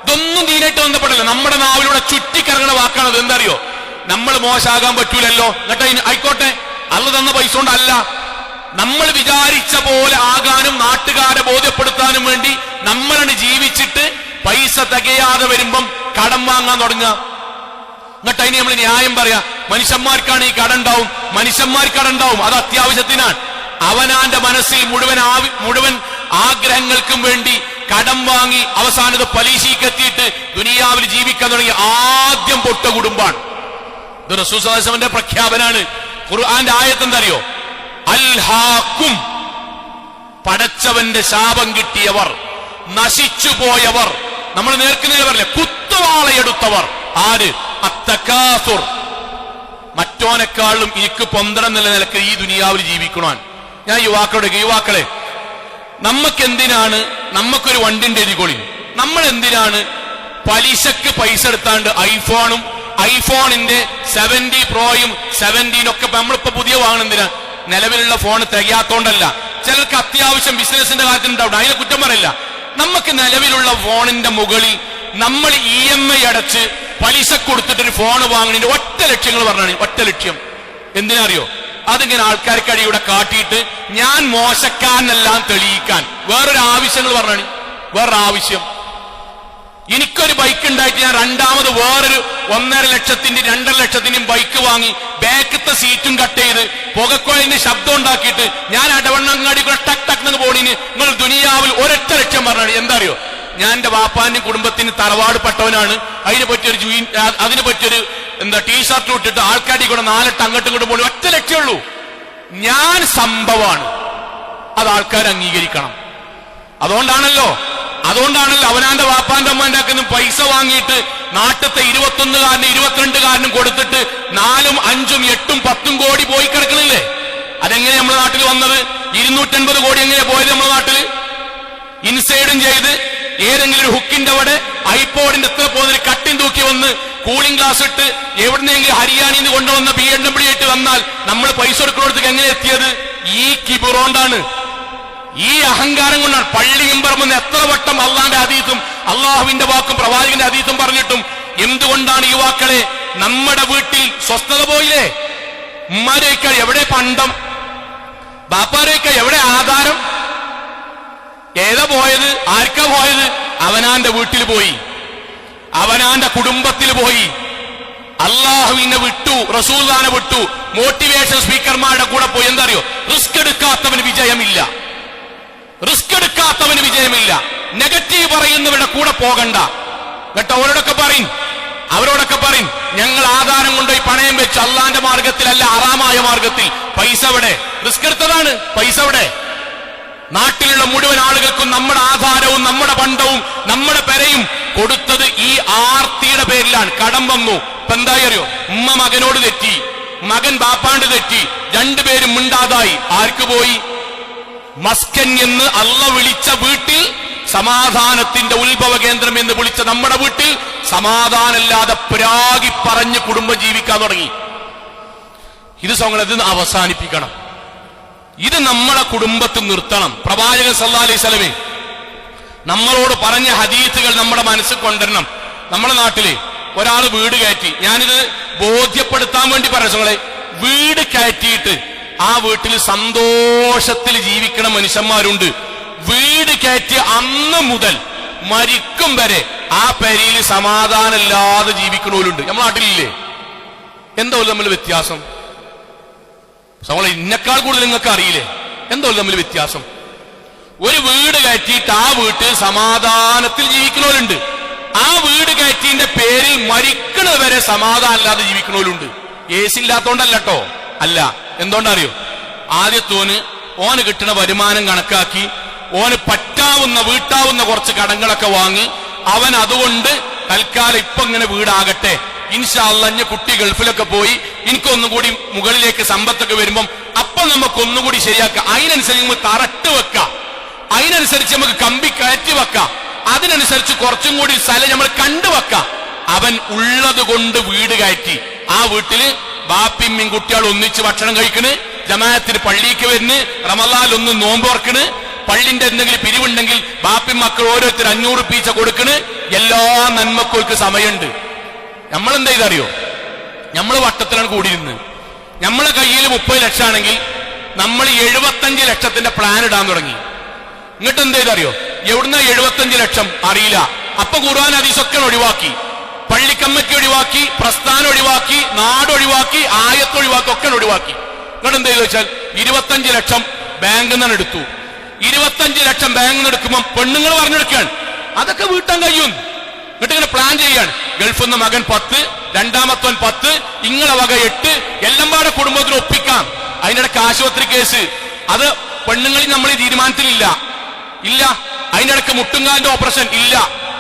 ഇതൊന്നും ദീനായിട്ട് ബന്ധപ്പെട്ടല്ല. നമ്മുടെ നാവിലൂടെ ചുറ്റിക്കറങ്ങുന്ന വാക്കാണത്. എന്താ അറിയോ? നമ്മൾ മോശമാകാൻ പറ്റൂലല്ലോ, എന്നിട്ട് ആയിക്കോട്ടെ, അള്ള തന്ന പൈസ കൊണ്ടല്ല. നമ്മൾ വിചാരിച്ച പോലെ ആകാനും നാട്ടുകാരെ ബോധ്യപ്പെടുത്താനും വേണ്ടി നമ്മളാണ് ജീവിച്ചിട്ട് പൈസ തികയാതെ വരുമ്പം കടം വാങ്ങാൻ തുടങ്ങുക. എന്നിട്ട് അതിന് നമ്മൾ ന്യായം പറയാ, മനുഷ്യന്മാർക്കാണ് ഈ കടണ്ടാവും, മനുഷ്യന്മാർക്ക് കടണ്ടാവും, അത് അത്യാവശ്യത്തിനാണ്. അവനാന്റെ മനസ്സിൽ മുഴുവൻ ആഗ്രഹങ്ങൾക്കും വേണ്ടി കടം വാങ്ങി അവസാനത് പലിശയ്ക്കെത്തിയിട്ട് ദുനിയാവിൽ ജീവിക്കാൻ തുടങ്ങി ആദ്യം പൊട്ട കുടുംബാണ്. ഇത് റസൂൽ സല്ലല്ലാഹു അലൈഹി വസല്ലമയുടെ പ്രഖ്യാപനാണ്. ഖുർആന്റെ ആയത്ത് എന്താറിയോ? അൽഹാക്കും, പടച്ചവന്റെ ശാപം കിട്ടിയവർ, നശിച്ചുപോയവർ, നമ്മൾ നേർക്കുനേരെ പറയില്ലേ, കുത്തുവാളയെടുത്തവർ. ആര്? അത്തകാസുർ, മറ്റോനെക്കാളും എനിക്ക് പൊന്തണം എന്നുള്ള നിലക്ക് ഈ ദുനിയാവിൽ ജീവിക്കണോൻ. ഞാൻ യുവാക്കളെ, നമുക്കൊരു വണ്ടിന്റെ എഴുതിക്കോളി, നമ്മൾ എന്തിനാണ് പലിശക്ക് പൈസ എടുത്താണ്ട് ഐഫോണിന്റെ 70 പ്രോയും 17 ഒക്കെ നമ്മളിപ്പോ പുതിയ വാങ്ങണം? എന്തിനാ? നിലവിലുള്ള ഫോൺ തികയാത്തോണ്ടല്ല. ചിലർക്ക് അത്യാവശ്യം ബിസിനസിന്റെ കാര്യത്തിൽ ഉണ്ടാവും, അതിനെ കുറ്റം പറയില്ല. നമുക്ക് നിലവിലുള്ള ഫോണിന്റെ മുകളിൽ നമ്മൾ EMI അടച്ച് പലിശ കൊടുത്തിട്ടൊരു ഫോൺ വാങ്ങുന്നതിന്റെ ഒറ്റ ലക്ഷ്യങ്ങൾ പറഞ്ഞാണ്. ഒറ്റ ലക്ഷ്യം എന്തിനാ അറിയോ? അതിങ്ങനെ ആൾക്കാർക്ക് അടിയൂടെ കാട്ടിയിട്ട് ഞാൻ മോശക്കാരനെല്ലാം തെളിയിക്കാൻ. വേറൊരു ആവശ്യങ്ങൾ പറഞ്ഞാണ്. വേറൊരു ആവശ്യം, എനിക്കൊരു ബൈക്ക് ഉണ്ടായിട്ട് ഞാൻ രണ്ടാമത് വേറൊരു 1.5 ലക്ഷത്തിന്റെയും 2.5 ലക്ഷത്തിന്റെയും ബൈക്ക് വാങ്ങി ബാക്കത്തെ സീറ്റും കട്ട് ചെയ്ത് പുകക്കോയിന്റെ ശബ്ദം ഉണ്ടാക്കിയിട്ട് ഞാൻ അടവണ്ണങ്ങാടി കൂടെ ടക്ക് ടക്ക് എന്ന് പോണീന് നിങ്ങൾ ദുനിയാവിൽ ഒരൊറ്റ ലക്ഷ്യം പറഞ്ഞാണ്. എന്താ അറിയോ? ഞാൻ എന്റെ വാപ്പാന്റെയും കുടുംബത്തിന് തറവാട് പെട്ടവനാണ്, അതിനെ പറ്റിയൊരു ടീഷർട്ട് ഇട്ടിട്ട് ആൾക്കാരുടെ കൂടെ 4 അങ്ങോട്ടും ഇങ്ങോട്ടും പോലും ഒറ്റ ലക്ഷ്യമുള്ളൂ, ഞാൻ സംഭവമാണ്. അത് ആൾക്കാർ അംഗീകരിക്കണം. അതുകൊണ്ടാണല്ലോ അവനാന്റെ വാപ്പാന്റെ അമ്മാന്റെ ഒക്കെ പൈസ വാങ്ങിയിട്ട് നാട്ടിലത്തെ 21-കാരനും 22-കാരനും കൊടുത്തിട്ട് 4, 5, 8, 10 കോടി പോയി കിടക്കണില്ലേ? അതെങ്ങനെ നമ്മുടെ നാട്ടിൽ വന്നത്? 250 കോടി എങ്ങനെയാ പോയത് നമ്മുടെ നാട്ടിൽ? ഇൻസൈഡും ചെയ്ത് ഏതെങ്കിലും ഒരു ഹുക്കിന്റെ അവിടെ ഐപോഡിന്റെ എത്ര പോകുന്നൊരു കട്ടിൻ തൂക്കി വന്ന് കൂളിംഗ് ഗ്ലാസ് ഇട്ട് എവിടുന്നെങ്കിലും ഹരിയാനയിൽ നിന്ന് കൊണ്ടുവന്ന BMW ആയിട്ട് വന്നാൽ നമ്മൾ പൈസ കൊടുക്കുന്നിടത്തേക്ക് എങ്ങനെ എത്തിയത്? ഈ കിബിറോണ്ടാണ്, ഈ അഹങ്കാരം കൊണ്ടാണ്. പള്ളിയും പറമ്പെന്ന് എത്ര വട്ടം അള്ളാന്റെ ഹദീസും അള്ളാഹുവിന്റെ വാക്കും പ്രവാചകന്റെ ഹദീസും പറഞ്ഞിട്ടും എന്തുകൊണ്ടാണ് യുവാക്കളെ നമ്മുടെ വീട്ടിൽ സ്വസ്ഥത പോയില്ലേ? ഉമ്മാരേക്കാൾ എവിടെ പണ്ടം, ബാപ്പാരേക്കാൾ എവിടെ ആധാരം? ഏതാ പോയത്? ആർക്കാ പോയത്? അവനാന്റെ വീട്ടിൽ പോയി, അവനാന്റെ കുടുംബത്തിൽ പോയി. അള്ളാഹുവിനെ വിട്ടു, റസൂലുള്ളാഹിനെ വിട്ടു, മോട്ടിവേഷൻ സ്പീക്കർമാരുടെ കൂടെ പോയി. എന്താ അറിയോ? റിസ്ക് എടുക്കാത്തവന് വിജയമില്ല, റിസ്ക് എടുക്കാത്തവന് വിജയമില്ല. നെഗറ്റീവ് പറയുന്നവരുടെ കൂടെ പോകണ്ട കേട്ടോ. അവരോടൊക്കെ പറയും ഞങ്ങൾ ആധാരം കൊണ്ടുപോയി പണയം വെച്ച് അള്ളാന്റെ മാർഗത്തിലല്ല, ഹറാമായ മാർഗത്തിൽ. പൈസ എവിടെ? റിസ്ക് എടുത്തതാണ്. പൈസ എവിടെ? നാട്ടിലുള്ള മുഴുവൻ ആളുകൾക്കും നമ്മുടെ ആധാരവും നമ്മുടെ പണ്ടവും നമ്മുടെ പെരയും കൊടുത്തത് ഈ ആർത്തിയുടെ പേരിലാണ്. കടം വന്നു. ഇപ്പൊ എന്തായി അറിയോ? ഉമ്മ മകനോട് തെറ്റി, മകൻ ബാപ്പാണ്ട് തെറ്റി, രണ്ടുപേരും മിണ്ടാതായി. ആർക്ക് പോയി? മസ്കൻ എന്ന് അള്ള വിളിച്ച വീട്ടിൽ, സമാധാനത്തിന്റെ ഉത്ഭവ കേന്ദ്രം എന്ന് വിളിച്ച നമ്മുടെ വീട്ടിൽ സമാധാനമില്ലാതെ പ്രാഗി പറഞ്ഞ് കുടുംബം ജീവിക്കാൻ തുടങ്ങി. ഇത് അവസാനിപ്പിക്കണം. ഇത് നമ്മളെ കുടുംബത്തിൽ നിർത്തണം. പ്രവാചകൻ സല്ലല്ലാഹു അലൈഹി വസല്ലം നമ്മളോട് പറഞ്ഞ ഹദീസുകൾ നമ്മുടെ മനസ്സിൽ കൊണ്ടുവരണം. നമ്മുടെ നാട്ടില് ഒരാൾ വീട് കയറ്റി, ഞാനിത് ബോധ്യപ്പെടുത്താൻ വേണ്ടി പറയാം. വീട് കയറ്റിയിട്ട് ആ വീട്ടിൽ സന്തോഷത്തിൽ ജീവിക്കണ മനുഷ്യന്മാരുണ്ട്. വീട് കയറ്റി അന്ന് മുതൽ മരിക്കും വരെ ആ പെരയിൽ സമാധാനമില്ലാതെ ജീവിക്കണവരുണ്ട്. നമ്മുടെ നാട്ടിലില്ലേ? എന്താ തമ്മിൽ വ്യത്യാസം? ഇന്നെക്കാൾ കൂടുതൽ നിങ്ങൾക്ക് അറിയില്ലേ എന്തോ തമ്മിൽ വ്യത്യാസം? ഒരു വീട് കയറ്റിയിട്ട് ആ വീട്ടിൽ സമാധാനത്തിൽ ജീവിക്കണവരുണ്ട്. ആ വീട് കയറ്റിന്റെ പേരിൽ മരിക്കണത് വരെ സമാധാനമില്ലാതെ ജീവിക്കണവരുണ്ട്. AC ഇല്ലാത്തോണ്ടല്ലോ, അല്ല. എന്തുകൊണ്ടറിയോ? ആദ്യത്തോന് ഓന് കിട്ടുന്ന വരുമാനം കണക്കാക്കി ഓന് പറ്റാ വീട്ടാവുന്ന കുറച്ച് കടങ്ങളൊക്കെ വാങ്ങി അവൻ അതുകൊണ്ട് തൽക്കാലം ഇപ്പൊ ഇങ്ങനെ വീടാകട്ടെ, ഇൻഷാ അല്ലാഹ് ഇനി കുട്ടി ഗൾഫിലൊക്കെ പോയി എനിക്കൊന്നുകൂടി മുകളിലേക്ക് സമ്പത്തൊക്കെ വരുമ്പം അപ്പൊ നമുക്ക് ഒന്നുകൂടി ശരിയാക്കാം, അതിനനുസരിച്ച് നമുക്ക് തറട്ട് വെക്കാം, അതിനനുസരിച്ച് നമുക്ക് കമ്പി കയറ്റി വെക്കാം, അതിനനുസരിച്ച് കുറച്ചും കൂടി സ്ഥലം നമ്മൾ കണ്ടുവെക്കാം. അവൻ ഉള്ളത് കൊണ്ട് വീട് കയറ്റി ആ വീട്ടില് ബാപ്പിമ്മയും കുട്ടികളും ഒന്നിച്ച് ഭക്ഷണം കഴിക്കണ്, ജമാഅത്തിന് പള്ളിക്ക് വരുന്ന്, റമളാനിൽ ഒന്ന് നോമ്പോർക്കണ്, പള്ളിന്റെ എന്തെങ്കിലും പിരിവുണ്ടെങ്കിൽ ബാപ്പിയും മക്കൾ ഓരോരുത്തർ 500 പീച്ച കൊടുക്കണ്. എല്ലാ നന്മക്കോൾക്ക് സമയമുണ്ട്. നമ്മളെന്താ ഇതറിയോ, നമ്മൾ വട്ടത്തിലാണ് കൂടിയിരുന്ന്. നമ്മളെ കയ്യിൽ 30 ലക്ഷം ആണെങ്കിൽ നമ്മൾ 75 ലക്ഷത്തിന്റെ പ്ലാൻ ഇടാൻ തുടങ്ങി. എന്നിട്ട് എന്താ ഇതറിയോ, എവിടുന്ന 75 ലക്ഷം അറിയില്ല. അപ്പൊ ഖുർആൻ ഹദീസൊക്കെ ഒഴിവാക്കി, പള്ളിക്കമ്മയ്ക്ക് ഒഴിവാക്കി, പ്രസ്ഥാനം ഒഴിവാക്കി, നാട് ഒഴിവാക്കി, ആയത്ത് ഒഴിവാക്കി, ഒക്കെ ഒഴിവാക്കി. എന്നിട്ട് എന്താ ചോദിച്ചാൽ 25 ലക്ഷം ബാങ്കിൽ നിന്നാണ് എടുത്തു. 25 ലക്ഷം ബാങ്കിൽ നിന്ന് എടുക്കുമ്പോൾ പെണ്ണുങ്ങൾ പറഞ്ഞെടുക്കുകയാണ് അതൊക്കെ വീട്ടാൻ കഴിയും. എന്നിട്ട് ഇങ്ങനെ പ്ലാൻ ചെയ്യാണ്, ഗൾഫിൽ നിന്ന് മകൻ 10, രണ്ടാമത്തവൻ 10, ഇങ്ങളെ വക 8, എല്ലാം പാടെ കുടുംബത്തിന് ഒപ്പിക്കാം. അതിനിടയ്ക്ക് ആശുപത്രി കേസ്, അത് പെണ്ണുങ്ങളിൽ നമ്മൾ ഈ തീരുമാനത്തിലില്ല. അതിന്റെ ഇടയ്ക്ക് മുട്ടുങ്കാലിന്റെ ഓപ്പറേഷൻ ഇല്ല,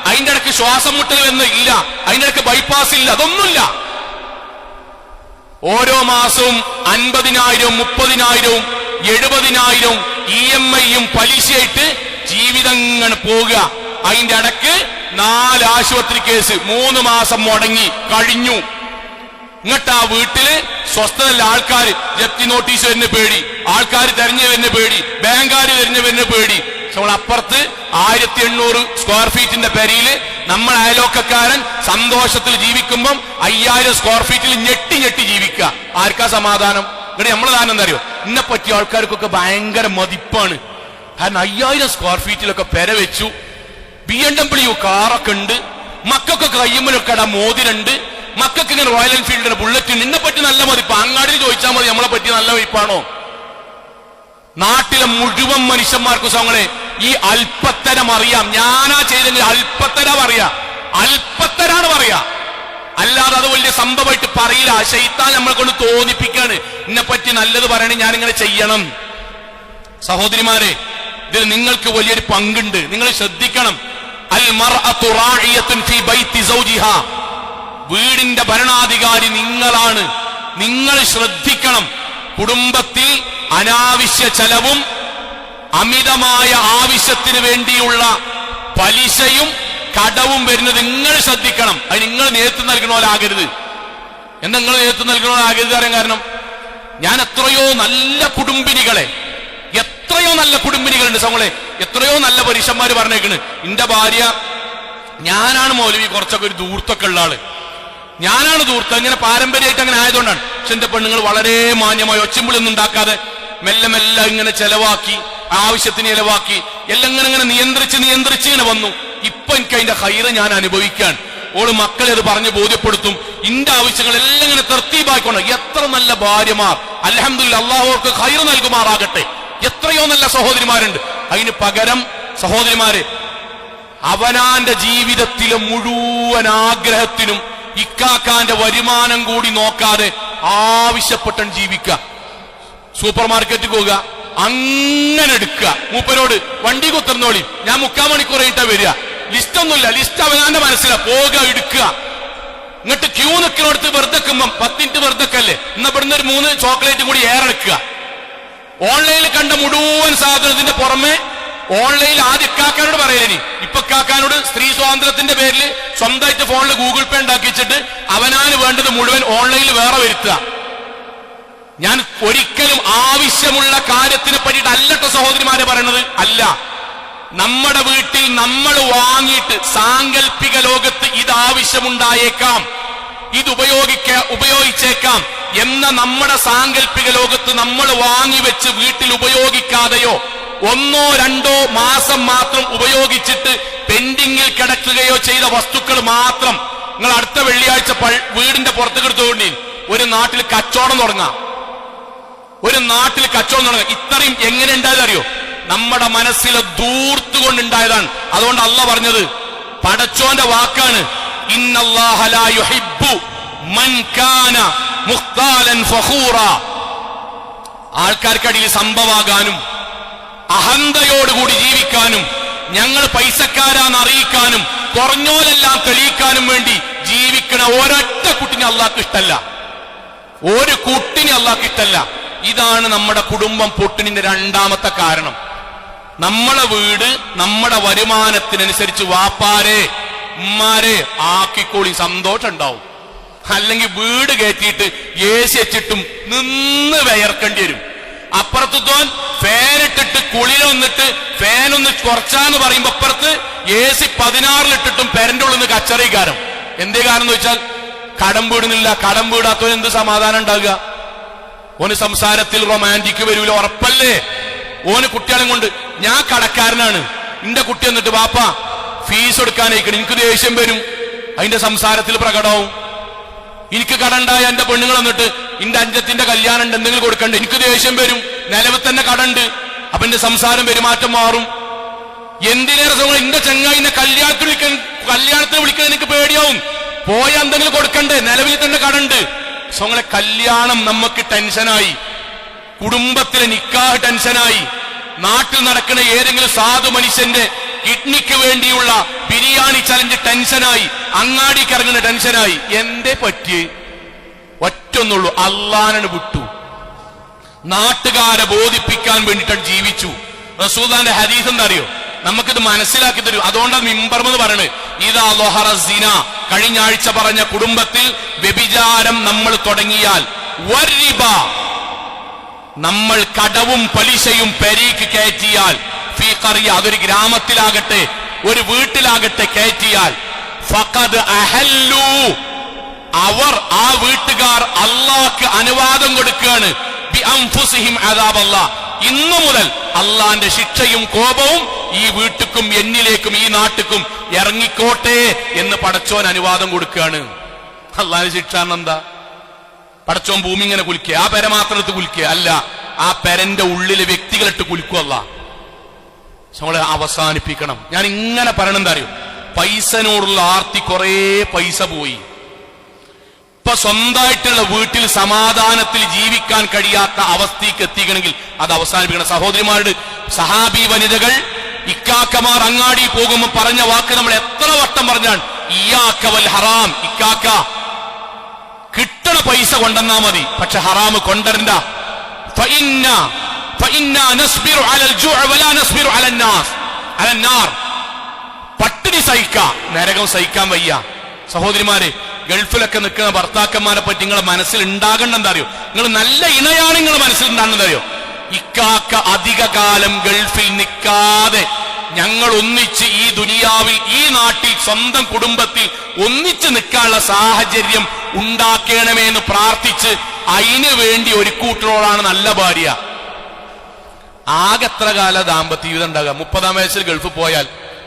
അതിന്റെ ഇടയ്ക്ക് ശ്വാസം മുട്ടൽ എന്ന് ഇല്ല, അതിന്റെ ഇടയ്ക്ക് ബൈപ്പാസ് ഇല്ല, അതൊന്നുമില്ല. ഓരോ മാസവും 50,000, 30,000, 70,000 EMI പലിശയായിട്ട് ജീവിതം ഇങ്ങനെ പോവുക. അതിന്റെ ഇടയ്ക്ക് 4 ആശുപത്രി കേസ്, 3 മാസം മുടങ്ങി കഴിഞ്ഞു. എന്നിട്ട് ആ വീട്ടില് സ്വസ്ഥതല്ല. ആൾക്കാർ ജപ്തി നോട്ടീസ് വരുന്ന പേടി, ആൾക്കാർ തെരഞ്ഞു വരുന്ന പേടി, ബാങ്കാര് തെരഞ്ഞു വരുന്ന പേടി. നമ്മൾ അപ്പുറത്ത് 1800 സ്ക്വയർ ഫീറ്റിന്റെ പെരയില് നമ്മൾ അയലോക്കക്കാരൻ സന്തോഷത്തിൽ ജീവിക്കുമ്പം 5000 സ്ക്വയർ ഫീറ്റിൽ ഞെട്ടി ജീവിക്കുക. ആർക്കാ സമാധാനം? ഇവിടെ നമ്മളെ ദാനം എന്താ അറിയോ, ഇന്നെ പറ്റിയ ആൾക്കാർക്കൊക്കെ ഭയങ്കര മതിപ്പാണ്. കാരണം 5000 സ്ക്വയർ ഫീറ്റിലൊക്കെ പെര വെച്ചു, BMW കാറൊക്കെ ഉണ്ട്, മക്കൾക്കൊക്കെ കയ്യുമ്മലൊക്കെ മോതിരുണ്ട്, മക്കൾക്ക് ഇങ്ങനെ റോയൽ എൻഫീൽഡിന്റെ ബുള്ളറ്റ് ഉണ്ട്. ഇന്നെ പറ്റി നല്ല മതിപ്പ്. അങ്ങാടിയിൽ ചോദിച്ചാൽ മതി നമ്മളെ പറ്റി നല്ല മതിപ്പാണോ. നാട്ടിലെ മുഴുവൻ മനുഷ്യന്മാർക്കും സങ്ങളെ ഈ അല്പത്തരം അറിയാം. ഞാനാ ചെയ്തെങ്കിൽ അല്പത്തരം അറിയാം, അല്പത്തരാണ് പറയാ, അല്ലാതെ അത് വലിയ സംഭവമായിട്ട് പറയില്ല. ശൈത്താൻ നമ്മളെ കൊണ്ട് തോന്നിപ്പിക്കാണ് എന്നെ പറ്റി നല്ലത് പറയണേ ഞാനിങ്ങനെ ചെയ്യണം. സഹോദരിമാരെ, ഇതിൽ നിങ്ങൾക്ക് വലിയൊരു പങ്കുണ്ട്, നിങ്ങൾ ശ്രദ്ധിക്കണം. അൽ മർഅതു റാഇയത്തുൻ ഫീ ബൈതി സൗജിഹാ, വീടിന്റെ ഭരണാധികാരി നിങ്ങളാണ്. നിങ്ങൾ ശ്രദ്ധിക്കണം. കുടുംബത്തിൽ അനാവശ്യ ചെലവും അമിതമായ ആവശ്യത്തിന് വേണ്ടിയുള്ള പലിശയും കടവും വരുന്നത് നിങ്ങൾ ശ്രദ്ധിക്കണം. അത് നിങ്ങൾ നേതൃത്വം നൽകണോലാകരുത്. എന്താ നിങ്ങൾ നേതൃത്വം നൽകണോലാകരുത് അറിയാൻ കാരണം, ഞാൻ എത്രയോ നല്ല കുടുംബിനികളുണ്ട് സങ്ങളെ, എത്രയോ നല്ല പരീക്ഷന്മാര് പറഞ്ഞേക്കണ്. എന്റെ ഭാര്യ, ഞാനാണ് മൗലവി കുറച്ചൊക്കെ ഒരു ദൂർത്തൊക്കെ ഉള്ള ആള്, ഞാനാണ് ദൂർത്ത്, അങ്ങനെ പാരമ്പര്യമായിട്ട് അങ്ങനെ ആയതുകൊണ്ടാണ്. പക്ഷെ എന്റെ പെണ്ണുങ്ങൾ വളരെ മാന്യമായി ഒച്ചമ്പിളൊന്നും ഉണ്ടാക്കാതെ മെല്ലെ മെല്ലെ ഇങ്ങനെ ചെലവാക്കി, ആവശ്യത്തിന് ചെലവാക്കി, എല്ലാം ഇങ്ങനെ നിയന്ത്രിച്ച് ഇങ്ങനെ വന്നു. ഇപ്പൊ എനിക്ക് അതിന്റെ ഹൈറ് ഞാൻ അനുഭവിക്കാൻ. ഓള് മക്കളെ അത് പറഞ്ഞ് ബോധ്യപ്പെടുത്തും. ഇന്റെ ആവശ്യങ്ങളെല്ലാം ഇങ്ങനെ തർത്തീബായിക്കൊണ്ട്. എത്ര നല്ല ഭാര്യമാർ, അൽഹംദുലില്ലാഹ്, അല്ലാഹു അവർക്ക് ഹൈറ് നൽകുമാറാകട്ടെ. എത്രയോ നല്ല സഹോദരിമാരുണ്ട്. അതിന് പകരം സഹോദരിമാരെ, അവനാന്റെ ജീവിതത്തിലെ മുഴുവൻ ആഗ്രഹത്തിനും ഇക്കാക്കാന്റെ വരുമാനം കൂടി നോക്കാതെ ആവശ്യപ്പെട്ടൻ ജീവിക്കുക. സൂപ്പർ മാർക്കറ്റിൽ പോവുക, അങ്ങനെ എടുക്കുക. മൂപ്പരോട് വണ്ടി കുത്തർന്നോളി, ഞാൻ 3/4 മണിക്കൂർ കഴിഞ്ഞിട്ടാ വരിക. ലിസ്റ്റ് ഒന്നുമില്ല, ലിസ്റ്റ് അവനാന്റെ മനസ്സിലാ, പോവുക, എടുക്കുക. എന്നിട്ട് ക്യൂ നിൽക്കുന്നിടത്ത് വെറുതെ 10 മിനിറ്റ് വെറുതെ അല്ലേ, എന്നാ ഇവിടുന്ന് ഒരു 3 ചോക്ലേറ്റ് കൂടി ഏറെടുക്കുക. ഓൺലൈനിൽ കണ്ട മുഴുവൻ സാധനത്തിന്റെ പുറമെ ഓൺലൈനിൽ ആദ്യം ഇക്കാക്കാനോട് പറയലേനി, ഇപ്പൊ ഇക്കാക്കാനോട് സ്ത്രീ സ്വാതന്ത്ര്യത്തിന്റെ പേരിൽ സ്വന്തമായിട്ട് ഫോണിൽ ഗൂഗിൾ പേ ഉണ്ടാക്കി വെച്ചിട്ട് അവനാന് വേണ്ടത് മുഴുവൻ ഓൺലൈനിൽ വേറെ വരുത്തുക. ഞാൻ ഒരിക്കലും ആവശ്യമുള്ള കാര്യത്തിനെ പറ്റിയിട്ട് അല്ലട്ടോ സഹോദരിമാരെ പറയണത്, അല്ല. നമ്മുടെ വീട്ടിൽ നമ്മൾ വാങ്ങിയിട്ട് സാങ്കല്പിക ലോകത്ത് ഇത് ആവശ്യമുണ്ടായേക്കാം, ഇത് ഉപയോഗിച്ചേക്കാം എന്ന നമ്മുടെ സാങ്കല്പിക ലോകത്ത് നമ്മൾ വാങ്ങിവെച്ച് വീട്ടിൽ ഉപയോഗിക്കാതെയോ 1-2 മാസം മാത്രം ഉപയോഗിച്ചിട്ട് പെൻഡിങ്ങിൽ കിടക്കുകയോ ചെയ്ത വസ്തുക്കൾ മാത്രം നിങ്ങൾ അടുത്ത വെള്ളിയാഴ്ച വീടിന്റെ പുറത്തേക്ക് എടുത്തുകൊണ്ടി ഒരു നാട്ടിൽ കച്ചവടം തുടങ്ങാം. ഇത്രയും എങ്ങനെ ഉണ്ടായത് അറിയോ? നമ്മുടെ മനസ്സിലെ ദൂർത്തുകൊണ്ടുണ്ടായതാണ്. അതുകൊണ്ട് അള്ളാഹ് പറഞ്ഞത്, പടച്ചോന്റെ വാക്കാണ്, ഇന്നല്ലാഹ ലാ യുഹിബ്ബു മൻ കാന മുഖ്താലൻ ഫഖൂറ. ആൾക്കാർക്കടിയിൽ സംഭവാകാനും അഹന്തയോടുകൂടി ജീവിക്കാനും ഞങ്ങൾ പൈസക്കാരാന്ന് അറിയിക്കാനും കുറഞ്ഞോലെല്ലാം തെളിയിക്കാനും വേണ്ടി ജീവിക്കണ ഒരൊറ്റ കുട്ടിനെ അള്ളാഹ്ക്ക് ഇഷ്ടല്ല. ഒരു കുട്ടിനെ അള്ളാഹ്ക്ക് ഇഷ്ടല്ല. ഇതാണ് നമ്മുടെ കുടുംബം പൊട്ടിനിന്റെ രണ്ടാമത്തെ കാരണം. നമ്മളെ വീട് നമ്മുടെ വരുമാനത്തിനനുസരിച്ച് വാപ്പാരെ ഉമ്മാരെ ആക്കിക്കോളി, സന്തോഷം ഉണ്ടാവും. അല്ലെങ്കിൽ വീട് കയറ്റിയിട്ട് AC വെച്ചിട്ടും നിന്ന് വിയർക്കേണ്ടി വരും. അപ്പുറത്തോൻ ഫാനിട്ടിട്ട് കുളിര വന്നിട്ട് ഫാനൊന്ന് കുറച്ചാന്ന് പറയുമ്പോ അപ്പുറത്ത് AC 16 പെരന്റെ ഉള്ളിൽ നിന്ന് കച്ചറിക്കാരം. എന്തേ കാരണം എന്ന് വെച്ചാൽ കടം വീടുന്നില്ല. കടം വീടാത്തവന് എന്ത് സമാധാനം ഉണ്ടാകുക? ഓന് സംസാരത്തിൽ റൊമാൻറ്റിക് വരൂല, ഉറപ്പല്ലേ? ഓന് കുട്ടികളെ കൊണ്ട് ഞാൻ കടക്കാരനാണ്, എന്റെ കുട്ടി എന്നിട്ട് ബാപ്പ ഫീസ് എടുക്കാനേക്കണം, എനിക്ക് ദേഷ്യം വരും. അതിന്റെ സംസാരത്തിൽ പ്രകടവും. എനിക്ക് കടണ്ടായ എന്റെ പെണ്ണുങ്ങൾ എന്നിട്ട് എന്റെ അഞ്ചത്തിന്റെ കല്യാണം ഉണ്ട്, എന്തെങ്കിലും കൊടുക്കണ്ട, എനിക്ക് ദേഷ്യം വരും. നിലവിൽ തന്നെ കടണ്ട്. അപ്പൊ എന്റെ സംസാരം പെരുമാറ്റം മാറും. എന്തിനേറെ എന്റെ ചങ്ങായിനെ കല്യാണത്തിന് വിളിക്കാൻ എനിക്ക് പേടിയാവും. പോയ എന്തെങ്കിലും കൊടുക്കണ്ടേ, നിലവിൽ തന്നെ കടണ്ട്. സ്വങ്ങളെ കല്യാണം നമുക്ക് ടെൻഷനായി, കുടുംബത്തിലെ നിക്കാഹ് ടെൻഷനായി, നാട്ടിൽ നടക്കുന്ന ഏതെങ്കിലും സാധു മനുഷ്യന്റെ കിഡ്നിക്ക് വേണ്ടിയുള്ള ബിരിയാണി ചലഞ്ച് ടെൻഷനായി, അങ്ങാടിക്ക് ഇറങ്ങുന്ന ടെൻഷനായി. എന്തേ പറ്റി? ഒറ്റൊന്നുള്ളൂ, അള്ളാനെ വിട്ടു. നാട്ടുകാരെ ബോധിപ്പിക്കാൻ വേണ്ടിയിട്ടാണ് ജീവിച്ചു. റസൂലുള്ളാഹിന്റെ ഹദീസ് എന്താ അറിയോ? നമുക്കിത് മനസ്സിലാക്കി തരൂ. അതുകൊണ്ടാണ് മിമ്പർമെന്ന് പറയുന്നത്. ഇദാ ലഹറ സിന, കഴിഞ്ഞ ആഴ്ച പറഞ്ഞ കുടുംബത്തിൽ വ്യഭിചാരം നമ്മൾ തുടങ്ങിയാൽ, വരിബ, നമ്മൾ കടവും പലിശയും പെരീക്ക് കയറ്റിയാൽ, ഫീ ഖറിയ, അതൊരു ഗ്രാമത്തിലാകട്ടെ ഒരു വീട്ടിലാകട്ടെ കയറ്റിയാൽ, ഫഖദ് അഹല്ലു, അവർ ആ വീട്ടുകാർ അള്ളാഹ്ക്ക് അനുവാദം കൊടുക്കുകയാണ്, ബി അൻഫുസിഹിം അദാബല്ലാഹ്, ഇന്നു മുതൽ അള്ളാന്റെ ശിക്ഷയും കോപവും ഈ വീട്ടുക്കും എന്നിലേക്കും ഈ നാട്ടുക്കും ഇറങ്ങിക്കോട്ടെ എന്ന് പടച്ചോൻ അനുവാദം കൊടുക്കുകയാണ്. അള്ളാന്റെ ശിക്ഷ എന്താ? പടച്ചോൻ ഭൂമി ഇങ്ങനെ കുലിക്കുക, ആ പെര മാത്രത്ത് കുലിക്കുക അല്ല, ആ പെരന്റെ ഉള്ളില് വ്യക്തികളിട്ട് കുലിക്കുവല്ല. നമ്മളെ അവസാനിപ്പിക്കണം. ഞാൻ ഇങ്ങനെ പറയണം എന്താ അറിയോ? പൈസനോടുള്ള ആർത്തി കുറേ പൈസ പോയി. ഇപ്പൊ സ്വന്തമായിട്ടുള്ള വീട്ടിൽ സമാധാനത്തിൽ ജീവിക്കാൻ കഴിയാത്ത അവസ്ഥയ്ക്ക് എത്തിക്കണമെങ്കിൽ അത് അവസാനിപ്പിക്കണം. സഹോദരിമാരുടെ സഹാബി വനിതകൾ, ഇക്കാക്കമാർ അങ്ങാടി പോകുമ്പോൾ പറഞ്ഞ വാക്ക് നമ്മൾ എത്ര വട്ടം പറഞ്ഞാണ്, ഇയ്യാക വൽ ഹറാം, ഇക്കാക്ക കിട്ടണ പൈസ കൊണ്ടെന്നാ മതി, പക്ഷെ ഹറാമ് കൊണ്ടരണ്ട. പട്ടിണി സഹിക്കാം, നരകം സഹിക്കാൻ വയ്യ. സഹോദരിമാരെ, ഗൾഫിലൊക്കെ നിൽക്കുന്ന ഭർത്താക്കന്മാരെ പറ്റി നിങ്ങളെ മനസ്സിൽ ഉണ്ടാകേണ്ട എന്താ അറിയോ? നിങ്ങൾ നല്ല ഇണയാണ് നിങ്ങളെ മനസ്സിൽ ഉണ്ടാകുന്നത് അറിയോ? ഇക്കാക്ക അധിക കാലം ഗൾഫിൽ നിൽക്കാതെ ഞങ്ങൾ ഒന്നിച്ച് ഈ ദുനിയാവിൽ ഈ നാട്ടിൽ സ്വന്തം കുടുംബത്തിൽ ഒന്നിച്ച് നിൽക്കാനുള്ള സാഹചര്യം ഉണ്ടാക്കണമെന്ന് പ്രാർത്ഥിച്ച് അതിനു വേണ്ടി ഒരു കൂട്ടരോടാണ് നല്ല ഭാര്യ. ആകെ എത്ര കാല ദാമ്പത്യ ജീവിതം ഉണ്ടാകുക? 30-ാം വയസ്സിൽ ഗൾഫ് പോയാൽ,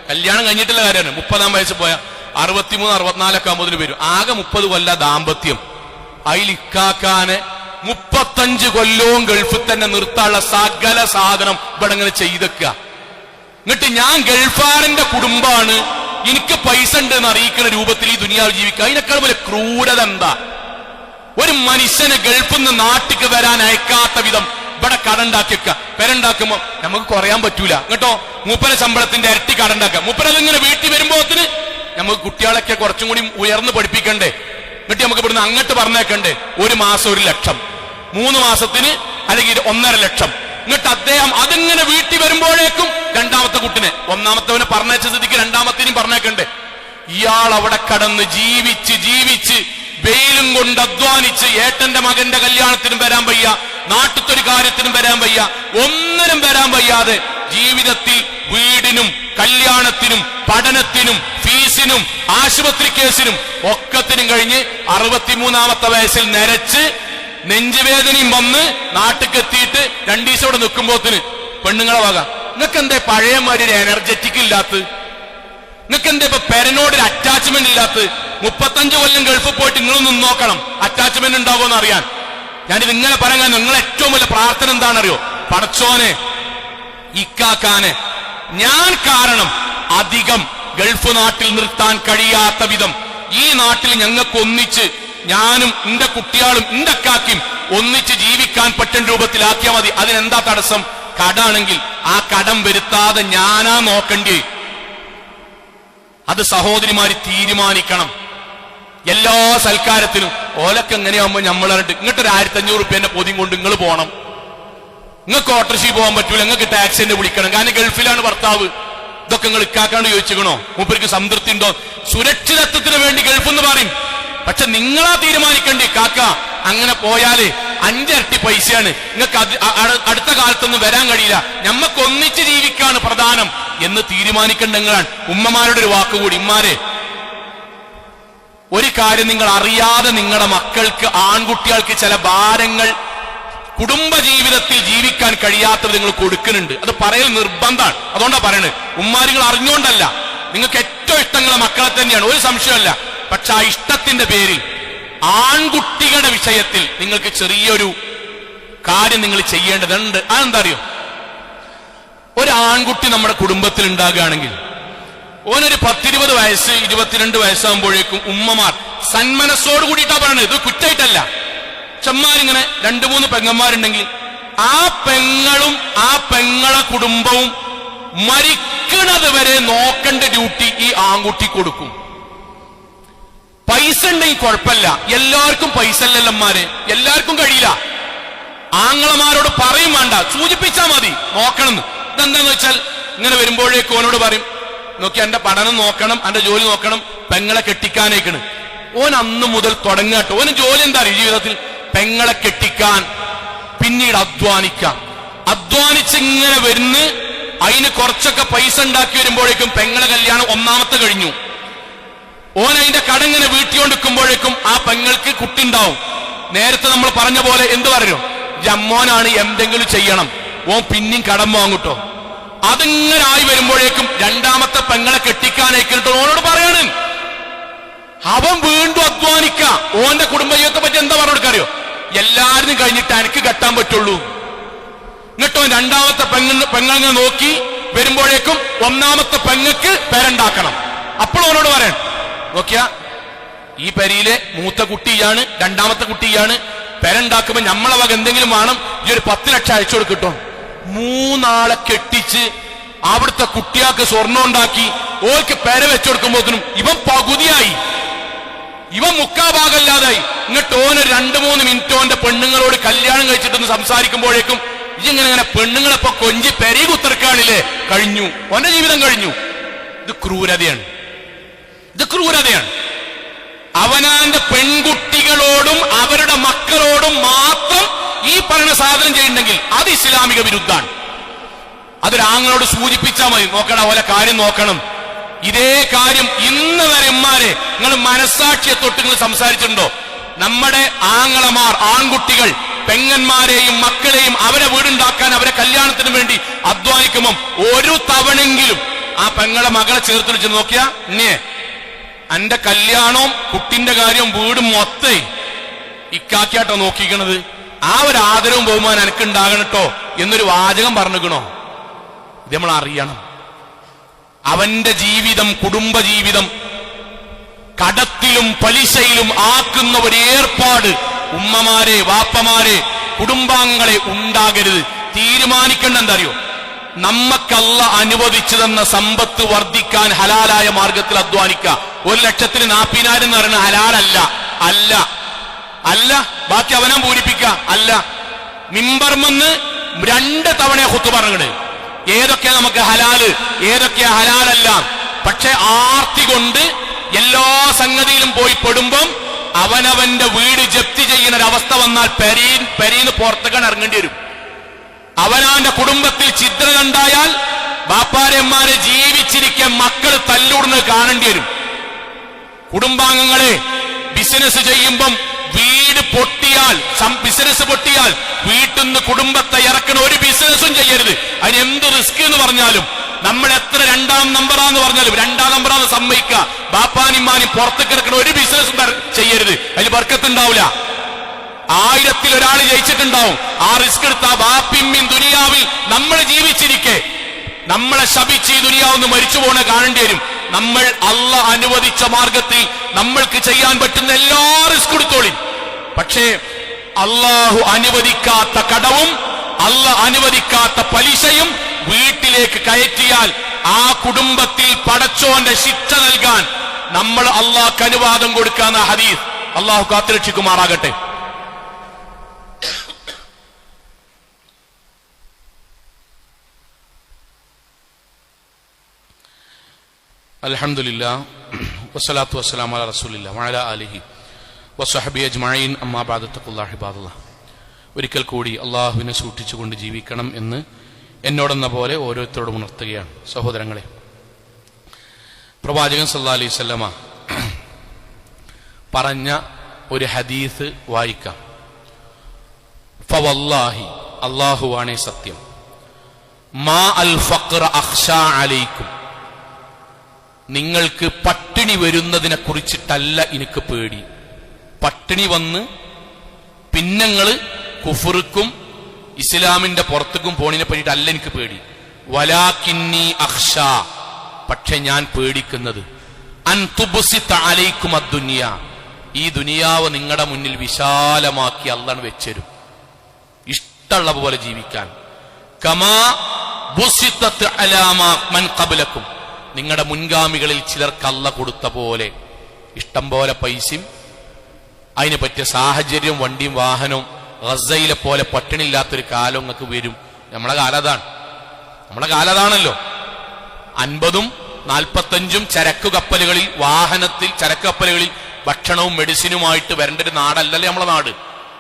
കല്യാണം കഴിഞ്ഞിട്ടുള്ള കാര്യമാണ്, 30-ാം വയസ്സിൽ പോയാൽ 63, 64 ആകുമ്പോൾ വരും. ആകെ 30 കൊല്ല ദാമ്പത്യം. അതിൽ ഇക്കാക്കാനെ 35 കൊല്ലവും ഗൾഫിൽ തന്നെ നിർത്താനുള്ള സകല സാധനം ഇവിടെ ഇങ്ങനെ ചെയ്തേക്കുക. എന്നിട്ട് ഞാൻ ഗൾഫാറിന്റെ കുടുംബാണ്, എനിക്ക് പൈസ ഉണ്ട് എന്ന് അറിയിക്കുന്ന രൂപത്തിൽ ഈ ദുനിയാവ് ജീവിക്കുക. അതിനേക്കാൾ പോലെ ക്രൂരത എന്താ? ഒരു മനുഷ്യനെ ഗൾഫിൽ നിന്ന് നാട്ടിക്ക് വരാൻ അയക്കാത്ത വിധം ഇവിടെ കടണ്ടാക്കി വെക്കുക. പെരണ്ടാക്കുമ്പോ നമുക്ക് കുറയാൻ പറ്റൂല കേട്ടോ, മൂപ്പര ശമ്പളത്തിന്റെ ഇരട്ടി കടണ്ടാക്കുക. മൂപ്പരതിങ്ങനെ വീട്ടിൽ വരുമ്പോത്തിന് നമുക്ക് കുട്ടികളൊക്കെ കുറച്ചും കൂടി ഉയർന്ന് പഠിപ്പിക്കണ്ടേ, എന്നിട്ട് നമുക്ക് ഇവിടുന്ന് അങ്ങോട്ട് പറഞ്ഞേക്കണ്ടേ. ഒരു മാസം 1 ലക്ഷം, 3 മാസത്തിന് അല്ലെങ്കിൽ 1.5 ലക്ഷം. എന്നിട്ട് അദ്ദേഹം അതിങ്ങനെ വീട്ടിൽ വരുമ്പോഴേക്കും രണ്ടാമത്തെ കുട്ടിനെ, ഒന്നാമത്തവനെ പറഞ്ഞയച്ച സ്ഥിതിക്ക് രണ്ടാമത്തേനും പറഞ്ഞേക്കണ്ടേ. ഇയാൾ അവിടെ കടന്ന് ജീവിച്ച് വെയിലും കൊണ്ട് അധ്വാനിച്ച് ഏട്ടന്റെ മകന്റെ കല്യാണത്തിനും വരാൻ വയ്യ, നാട്ടിലൊരു കാര്യത്തിനും വരാൻ വയ്യ, ഒന്നിനും വരാൻ വയ്യാതെ ജീവിതത്തിൽ വീടിനും കല്യാണത്തിനും പഠനത്തിനും ഫീസിനും ആശുപത്രി കേസിനും ഒക്കത്തിനും കഴിഞ്ഞ് 63-ാമത്തെ വയസ്സിൽ നരച്ച് നെഞ്ചുവേദനയും വന്ന് നാട്ടിലെത്തിയിട്ട് 2 ദിവസം ഇവിടെ നിൽക്കുമ്പോത്തിന് പെണ്ണുങ്ങളെ വക, നിങ്ങൾക്ക് എന്തേ പഴയമാരി ഒരു എനർജറ്റിക് ഇല്ലാത്ത? നിങ്ങൾക്ക് എന്തേ ഇപ്പൊ പെരനോടൊരു അറ്റാച്ച്മെന്റ് ഇല്ലാത്ത? 35 കൊല്ലം ഗൾഫിൽ പോയിട്ട് നിങ്ങളൊന്നും നോക്കണം, അറ്റാച്ച്മെന്റ് ഉണ്ടാവുമെന്ന് അറിയാൻ. ഞാനിത് ഇങ്ങനെ പറയാൻ നിങ്ങൾ ഏറ്റവും വലിയ പ്രാർത്ഥന എന്താണെന്നറിയോ? പടച്ചോനെ, ഇക്കാക്കാനെ ഞാൻ കാരണം അധികം ഗൾഫ് നാട്ടിൽ നിർത്താൻ കഴിയാത്ത വിധം ഈ നാട്ടിൽ ഞങ്ങൾക്ക് ഒന്നിച്ച്, ഞാനും എന്റെ കുട്ടികളും എന്റെ അക്കാക്കും ഒന്നിച്ച് ജീവിക്കാൻ പറ്റുന്ന രൂപത്തിലാക്കിയാൽ മതി. അതിനെന്താ തടസ്സം? കടാണെങ്കിൽ ആ കടം വരുത്താതെ ഞാനാ നോക്കണ്ടേ? അത് സഹോദരിമാര് തീരുമാനിക്കണം. എല്ലാ സൽക്കാരത്തിനും ഓലൊക്കെ എങ്ങനെയാകുമ്പോ നമ്മളറിട്ട് ഇങ്ങോട്ടൊരു 1500 റുപ്യന്റെ പൊതിയും കൊണ്ട് നിങ്ങൾ പോകണം. നിങ്ങൾക്ക് ഓട്ടോറിക്ഷയിൽ പോകാൻ പറ്റൂല, നിങ്ങൾക്ക് ടാക്സി തന്നെ വിളിക്കണം. കാരണം ഗൾഫിലാണ് ഭർത്താവ്. ഇതൊക്കെ നിങ്ങൾ ഇക്കാക്കാണ്ട് ചോദിച്ചിക്കണോ? മൂപ്പർക്ക് സംതൃപ്തി ഉണ്ടോ? സുരക്ഷിതത്വത്തിന് വേണ്ടി ഗൾഫ് എന്ന് പറയും. പക്ഷെ നിങ്ങളാ തീരുമാനിക്കണ്ടേ കാക്ക, അങ്ങനെ പോയാല് 5 ഇരട്ടി പൈസയാണ്, നിങ്ങൾക്ക് അടുത്ത കാലത്തൊന്നും വരാൻ കഴിയില്ല, ഞമ്മക്ക് ഒന്നിച്ച് ജീവിക്കാണ് പ്രധാനം എന്ന് തീരുമാനിക്കേണ്ട നിങ്ങളാണ്. ഉമ്മമാരുടെ ഒരു വാക്കുകൂടി, ഉമ്മാരെ ഒരു കാര്യം നിങ്ങൾ അറിയാതെ നിങ്ങളുടെ മക്കൾക്ക്, ആൺകുട്ടികൾക്ക് ചില ഭാരങ്ങൾ കുടുംബ ജീവിതത്തിൽ ജീവിക്കാൻ കഴിയാത്തത് നിങ്ങൾ കൊടുക്കുന്നുണ്ട്. അത് പറയൽ നിർബന്ധമാണ്. അതുകൊണ്ടാണ് പറയണത്. ഉമ്മാരികൾ അറിഞ്ഞുകൊണ്ടല്ല, നിങ്ങൾക്ക് ഏറ്റവും ഇഷ്ടങ്ങളെ മക്കളെ തന്നെയാണ്, ഒരു സംശയമല്ല. പക്ഷെ ആ ഇഷ്ടത്തിന്റെ പേരിൽ ആൺകുട്ടികളുടെ വിഷയത്തിൽ നിങ്ങൾക്ക് ചെറിയൊരു കാര്യം നിങ്ങൾ ചെയ്യേണ്ടതുണ്ട്. അതെന്താ അറിയോ? ഒരു ആൺകുട്ടി നമ്മുടെ കുടുംബത്തിൽ ഉണ്ടാകുകയാണെങ്കിൽ ഓനൊരു 10-20 വയസ്സ് 22 വയസ്സാകുമ്പോഴേക്കും ഉമ്മമാർ സന്മനസ്സോട് കൂടിയിട്ടാ പറയണത്, ഇത് കുറ്റായിട്ടല്ല. ചെമ്മാരിങ്ങനെ 2-3 പെങ്ങന്മാരുണ്ടെങ്കിൽ ആ പെങ്ങളും ആ പെങ്ങളെ കുടുംബവും മരിക്കണത് വരെ നോക്കേണ്ട ഡ്യൂട്ടി ഈ ആൺകുട്ടി കൊടുക്കും. പൈസ ഉണ്ടെങ്കിൽ കുഴപ്പമില്ല, എല്ലാവർക്കും പൈസ അല്ലല്ലന്മാര്, എല്ലാവർക്കും കഴിയില്ല. ആങ്ങളമാരോട് പറയും വേണ്ട, സൂചിപ്പിച്ചാ മതി നോക്കണം. ഇതെന്താന്ന് വെച്ചാൽ ഇങ്ങനെ വരുമ്പോഴേക്കും ഓനോട് പറയും, നോക്കി എന്റെ പഠനം നോക്കണം, എന്റെ ജോലി നോക്കണം, പെങ്ങളെ കെട്ടിക്കാനേക്കണ്. ഓൻ അന്ന് മുതൽ തുടങ്ങാട്ടോ. ഓന് ജോലി എന്താ അറിയും ജീവിതത്തിൽ? പെങ്ങളെ കെട്ടിക്കാൻ, പിന്നീട് അധ്വാനിക്കാം. അധ്വാനിച്ച് ഇങ്ങനെ വരുന്ന് അതിന് കുറച്ചൊക്കെ പൈസ ഉണ്ടാക്കി വരുമ്പോഴേക്കും പെങ്ങളെ കല്യാണം 1ാമത്തെ കഴിഞ്ഞു. ഓൻ അതിന്റെ കടങ്ങനെ വീട്ടിക്കൊണ്ടിരിക്കുമ്പോഴേക്കും ആ പെങ്ങൾക്ക് കുട്ടി ഉണ്ടാവും. നേരത്തെ നമ്മൾ പറഞ്ഞ പോലെ എന്ത് പറയും, ജമ്മോനാണ് എന്തെങ്കിലും ചെയ്യണം, ഓൻ പിന്നെയും കടം വാങ്ങൂട്ടോ. അതിങ്ങനെ ആയി വരുമ്പോഴേക്കും 2ാമത്തെ പെങ്ങളെ കെട്ടിക്കാനേക്കിട്ടോ ഓനോട് പറയണം. അവൻ വീണ്ടും അധ്വാനിക്ക. ഓന്റെ കുടുംബജീവിതത്തെ പറ്റി എന്താ പറഞ്ഞു കൊടുക്കാറിയോ? എല്ലാരും കഴിഞ്ഞിട്ട് എനിക്ക് കെട്ടാൻ പറ്റുള്ളൂ. എന്നിട്ടോ 2ാമത്തെ പെങ്ങനെ നോക്കി വരുമ്പോഴേക്കും 1ാമത്തെ പെങ്ങൾക്ക് പേരുണ്ടാക്കണം. അപ്പോൾ ഓനോട് പറയണം, നോക്കിയാ ഈ പെരിയിലെ മൂത്ത കുട്ടിയാണ്, 2ാമത്തെ കുട്ടിയാണ്, പേരുണ്ടാക്കുമ്പോ നമ്മളെ വക എന്തെങ്കിലും വേണം, ഈ ഒരു 10 ലക്ഷം അയച്ചു കൊടുക്കട്ടോ. 3 ആളെ കെട്ടിച്ച് അവിടുത്തെ കുട്ടിയാൾക്ക് സ്വർണ്ണം ഉണ്ടാക്കി ഓർക്ക് പെര വെച്ചുകൊടുക്കുമ്പോഴത്തേനും ഇവൻ പകുതിയായി, ഇവൻ മുക്കാഭാഗല്ലാതായി. എന്നിട്ട് ഓന് 2-3 മിനിറ്റ് ഓന്റെ പെണ്ണുങ്ങളോട് കല്യാണം കഴിച്ചിട്ടൊന്ന് സംസാരിക്കുമ്പോഴേക്കും ഇങ്ങനെ പെണ്ണുങ്ങളെപ്പോ കൊഞ്ചി പെരി കുത്തിറക്കാണില്ലേ, കഴിഞ്ഞു, ഓന്റെ ജീവിതം കഴിഞ്ഞു. ഇത് ക്രൂരതയാണ്, ഇത് ക്രൂരതയാണ്. അവനാന്റെ പെൺകുട്ടികളോടും അവരുടെ മക്കളോടും മാത്രം ഈ പറയുന്ന സാധനം ചെയ്യുന്നുണ്ടെങ്കിൽ അത് ഇസ്ലാമിക വിരുദ്ധാണ്. അതൊരാങ്ങളോട് സൂചിപ്പിച്ചാൽ മതി, നോക്കണം ഓലെ കാര്യം നോക്കണം. ഇതേ കാര്യം ഇന്ന് വരെ ഉമ്മാരെ നിങ്ങൾ മനസ്സാക്ഷിയെ തൊട്ട് നിങ്ങൾ സംസാരിച്ചിട്ടുണ്ടോ? നമ്മുടെ ആങ്ങളമാർ, ആൺകുട്ടികൾ പെങ്ങന്മാരെയും മക്കളെയും അവരെ വീടുണ്ടാക്കാൻ, അവരെ കല്യാണത്തിന് വേണ്ടി അധ്വാനിക്കുമ്പം ഒരു തവണെങ്കിലും ആ പെങ്ങളെ മകളെ ചേർത്ത് വിളിച്ച് നോക്കിയാ, ഇന്നേ എന്റെ കല്യാണവും കുട്ടിന്റെ കാര്യവും വീടും മൊത്തേ ഇക്കാക്കിയാട്ടോ നോക്കിക്കണത്, ആ ഒരു ആദരവും ബഹുമാനം എനിക്കുണ്ടാകണട്ടോ എന്നൊരു വാചകം പറഞ്ഞിക്കണോ? ഇത് നമ്മൾ അറിയണം. അവന്റെ ജീവിതം, കുടുംബ ജീവിതം കടത്തിലും പലിശയിലും ആക്കുന്ന ഒരു ഏർപ്പാട് ഉമ്മമാരെ, വാപ്പമാരെ, കുടുംബാംഗങ്ങളെ ഉണ്ടാകരുത്. തീരുമാനിക്കേണ്ട എന്താ അറിയോ? നമ്മക്കല്ല അനുവദിച്ചു തന്ന സമ്പത്ത് വർദ്ധിക്കാൻ ഹലാലായ മാർഗത്തിൽ അധ്വാനിക്കുക. 1,40,000 എന്ന് പറയുന്നത് ഹലാലല്ല, അല്ല അല്ല. ബാക്കി അവനെ പൂരിപ്പിക്ക അല്ല. മിമ്പർമെന്ന് 2 തവണ ഖുത്ബ പറഞ്ഞത് ഏതൊക്കെയാ നമുക്ക് ഹലാല്, ഏതൊക്കെയാ ഹലാലല്ല. പക്ഷെ ആർത്തി കൊണ്ട് എല്ലാ സംഗതിയിലും പോയി പെടുമ്പം അവനവന്റെ വീട് ജപ്തി ചെയ്യുന്ന ഒരവസ്ഥ വന്നാൽ പെരീന്ന് പുറത്തേക്കാൻ ഇറങ്ങേണ്ടി വരും. അവനാന്റെ കുടുംബത്തിൽ ഛിദ്രത ഉണ്ടായാൽ ബാപ്പാരന്മാരെ ജീവിച്ചിരിക്കെ മക്കൾ തല്ലൂടുന്നത് കാണേണ്ടി വരും. കുടുംബാംഗങ്ങളെ ബിസിനസ് ചെയ്യുമ്പം വീട് പൊട്ടിയാൽ, ബിസിനസ് പൊട്ടിയാൽ വീട്ടിൽ നിന്ന് കുടുംബത്തെ ഇറക്കുന്ന ഒരു ബിസിനസ്സും ചെയ്യരുത്. അതിന് എന്ത് റിസ്ക് എന്ന് പറഞ്ഞാലും, നമ്മൾ എത്ര 2ാം നമ്പറാന്ന് പറഞ്ഞാലും 2ാം നമ്പറാന്ന് സമ്മതിക്കുക. ബാപ്പാനിമാനി പുറത്ത് കിടക്കുന്ന ഒരു ബിസിനസ്സും ചെയ്യരുത്, അതിൽ ബർക്കത്തുണ്ടാവില്ല. 1000-ൽ ഒരാൾ ജയിച്ചിട്ടുണ്ടാവും. ആ റിസ്ക് എടുത്ത ബാപ്പിമ്മിൻ ദുനിയാവിൽ നമ്മൾ ജീവിച്ചിരിക്കെ നമ്മളെ ശപിച്ച് ഈ ദുനിയാവെന്ന് മരിച്ചു പോണ കാണേണ്ടി വരും. നമ്മൾ അള്ളാഹ് അനുവദിച്ച മാർഗത്തിൽ നമ്മൾക്ക് ചെയ്യാൻ പറ്റുന്ന എല്ലാ റിസ്ക് എടുത്തോളി. പക്ഷേ അള്ളാഹു അനുവദിക്കാത്ത കടവും അള്ളാഹ് അനുവദിക്കാത്ത പലിശയും വീട്ടിലേക്ക് കയറ്റിയാൽ ആ കുടുംബത്തിൽ പടച്ചോന്റെ ശിക്ഷ നൽകാൻ നമ്മൾ അള്ളാഹ്ക്ക് അനുവാദം കൊടുക്കാന്ന ഹദീസ്. അള്ളാഹു കാത്തുരക്ഷിക്കുമാറാകട്ടെ. അൽഹംദുലില്ലാഹ് വസ്സലാത്തു വസ്സലാമു അലാ റസൂലില്ലാഹി വഅലാ ആലിഹി വസ്വഹ്ബിഹി അജ്മഈൻ. അമ്മാ ബഅദ്. തഖ്വല്ലാഹി ഇബാദല്ലാഹ്. ഒരിക്കൽ കൂടി അള്ളാഹുവിനെ സൂക്ഷിച്ചുകൊണ്ട് ജീവിക്കണം എന്ന് എന്നോടെന്ന പോലെ ഓരോരുത്തരോടും ഉണർത്തുകയാണ്. സഹോദരങ്ങളെ, പ്രവാചകൻ സല്ലല്ലാഹു അലൈഹി വസല്ലമ പറഞ്ഞ ഒരു ഹദീസ് വായിക്കാം. ഫവല്ലാഹി, അല്ലാഹുവാണേ സത്യം, മാ അൽ ഫഖ്റ അഖ്ശാ അലൈക്കും, നിങ്ങൾക്ക് പട്ടിണി വരുന്നതിനെ കുറിച്ചിട്ടല്ല എനിക്ക് പേടി. പട്ടിണി വന്ന് പിന്നങ്ങള് കുഫ്റുക്കും ഇസ്ലാമിന്റെ പുറത്തേക്കും പോണിനെ പറ്റിയിട്ടല്ല എനിക്ക് പേടി. വലാകിന്നി അഖ്ശാ, പക്ഷെ ഞാൻ പേടിക്കുന്നത് അൻ തുബ്സിത അലൈക്കും അദ്ദുനിയ, ഈ ദുനിയാവ് നിങ്ങളുടെ മുന്നിൽ വിശാലമാക്കി അല്ലാഹു വെച്ചരും, ഇഷ്ടമുള്ള പോലെ ജീവിക്കാൻ. കമാ ബുസിതത് അലാമാ മൻ ഖബ്ലക്കും, നിങ്ങളുടെ മുൻഗാമികളിൽ ചിലർക്ക് അല്ലാഹു കൊടുത്ത പോലെ ഇഷ്ടം പോലെ പൈസയും അതിന് പറ്റിയ സാഹചര്യം, വണ്ടിയും വാഹനവും. ഗസയിലെ പോലെ പട്ടിണിയില്ലാത്തൊരു കാലം നിങ്ങൾക്ക് വരും. നമ്മളെ കാലതാണ്, നമ്മളെ കാലതാണല്ലോ. 50ഉം 45ഉം ചരക്കു കപ്പലുകളിൽ, വാഹനത്തിൽ ചരക്ക് കപ്പലുകളിൽ ഭക്ഷണവും മെഡിസിനുമായിട്ട് വരേണ്ട ഒരു നാടല്ലല്ലേ നമ്മളെ നാട്.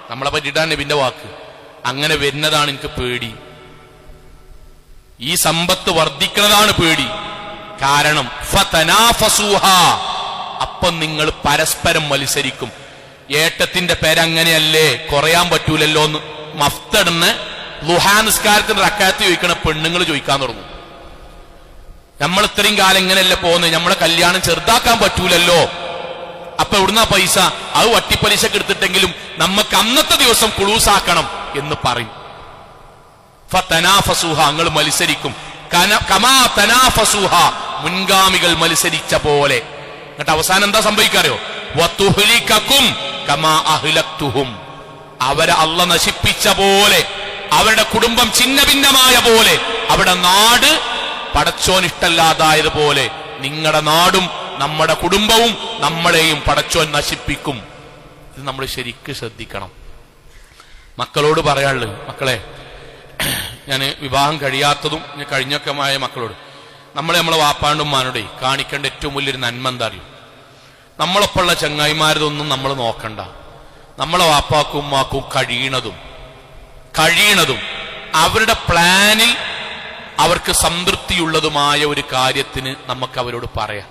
നമ്മളെ പറ്റിയിട്ടാണ് നബിന്റെ വാക്ക്. അങ്ങനെ വരുന്നതാണ് എനിക്ക് പേടി. ഈ സമ്പത്ത് വർദ്ധിക്കുന്നതാണ് പേടി. കാരണം ഫതനാഫസുഹാ, അപ്പം നിങ്ങൾ പരസ്പരം മത്സരിക്കും. ഏട്ടത്തിന്റെ പേരങ്ങനെയല്ലേ, കുറയാൻ പറ്റൂലല്ലോ എന്ന് മഫ്തടുന്ന ളുഹാ നിസ്കാരത്തിന്റെ റക്അത്ത് ചോദിക്കണ പെണ്ണുങ്ങൾ ചോദിക്കാൻ തുടങ്ങും. നമ്മൾ ഇത്രയും കാലം ഇങ്ങനെയല്ലേ പോകുന്നത്, നമ്മളെ കല്യാണം ചെറുതാക്കാൻ പറ്റൂലല്ലോ, അപ്പൊ എവിടുന്ന പൈസ? അത് വട്ടിപ്പലിശക്ക് എടുത്തിട്ടെങ്കിലും നമുക്ക് അന്നത്തെ ദിവസം കുളൂസാക്കണം എന്ന് പറയും. ഫതനാഫസുഹാ, നിങ്ങൾ മത്സരിക്കും. കമാ തനാഫസുഹ, മുൻഗാമികൾ മത്സരിച്ച പോലെ. എന്നിട്ട് അവസാനം എന്താ സംഭവിക്കാറിയോ? വതുഹ്ലികകും കമാ അഹ്ലക്തുഹും, അവരെ അല്ലാഹു നശിപ്പിച്ച പോലെ, അവരുടെ കുടുംബം ഛിന്ന ഭിന്നമായ പോലെ, അവരുടെ നാട് പടച്ചോൻ ഇഷ്ടല്ലാതായതുപോലെ നിങ്ങളുടെ നാടും നമ്മുടെ കുടുംബവും നമ്മളെയും പടച്ചോൻ നശിപ്പിക്കും. ഇത് നമ്മൾ ശരിക്ക് ശ്രദ്ധിക്കണം. മക്കളോട് പറയാനുള്ളത്, മക്കളെ, ഞാൻ വിവാഹം കഴിയാത്തതും കഴിഞ്ഞൊക്കെമായ മക്കളോട്, നമ്മളെ വാപ്പാണ്ടും ഉമ്മാനോടെ കാണിക്കേണ്ട ഏറ്റവും വലിയൊരു നന്മ എന്താ അറിയും? നമ്മളൊപ്പമുള്ള ചങ്ങായിമാരതൊന്നും നമ്മൾ നോക്കണ്ട. നമ്മളെ വാപ്പാക്കും ഉമ്മാക്കും കഴിയണതും അവരുടെ പ്ലാനിൽ അവർക്ക് സംതൃപ്തിയുള്ളതുമായ ഒരു കാര്യത്തിന് നമുക്ക് അവരോട് പറയാം.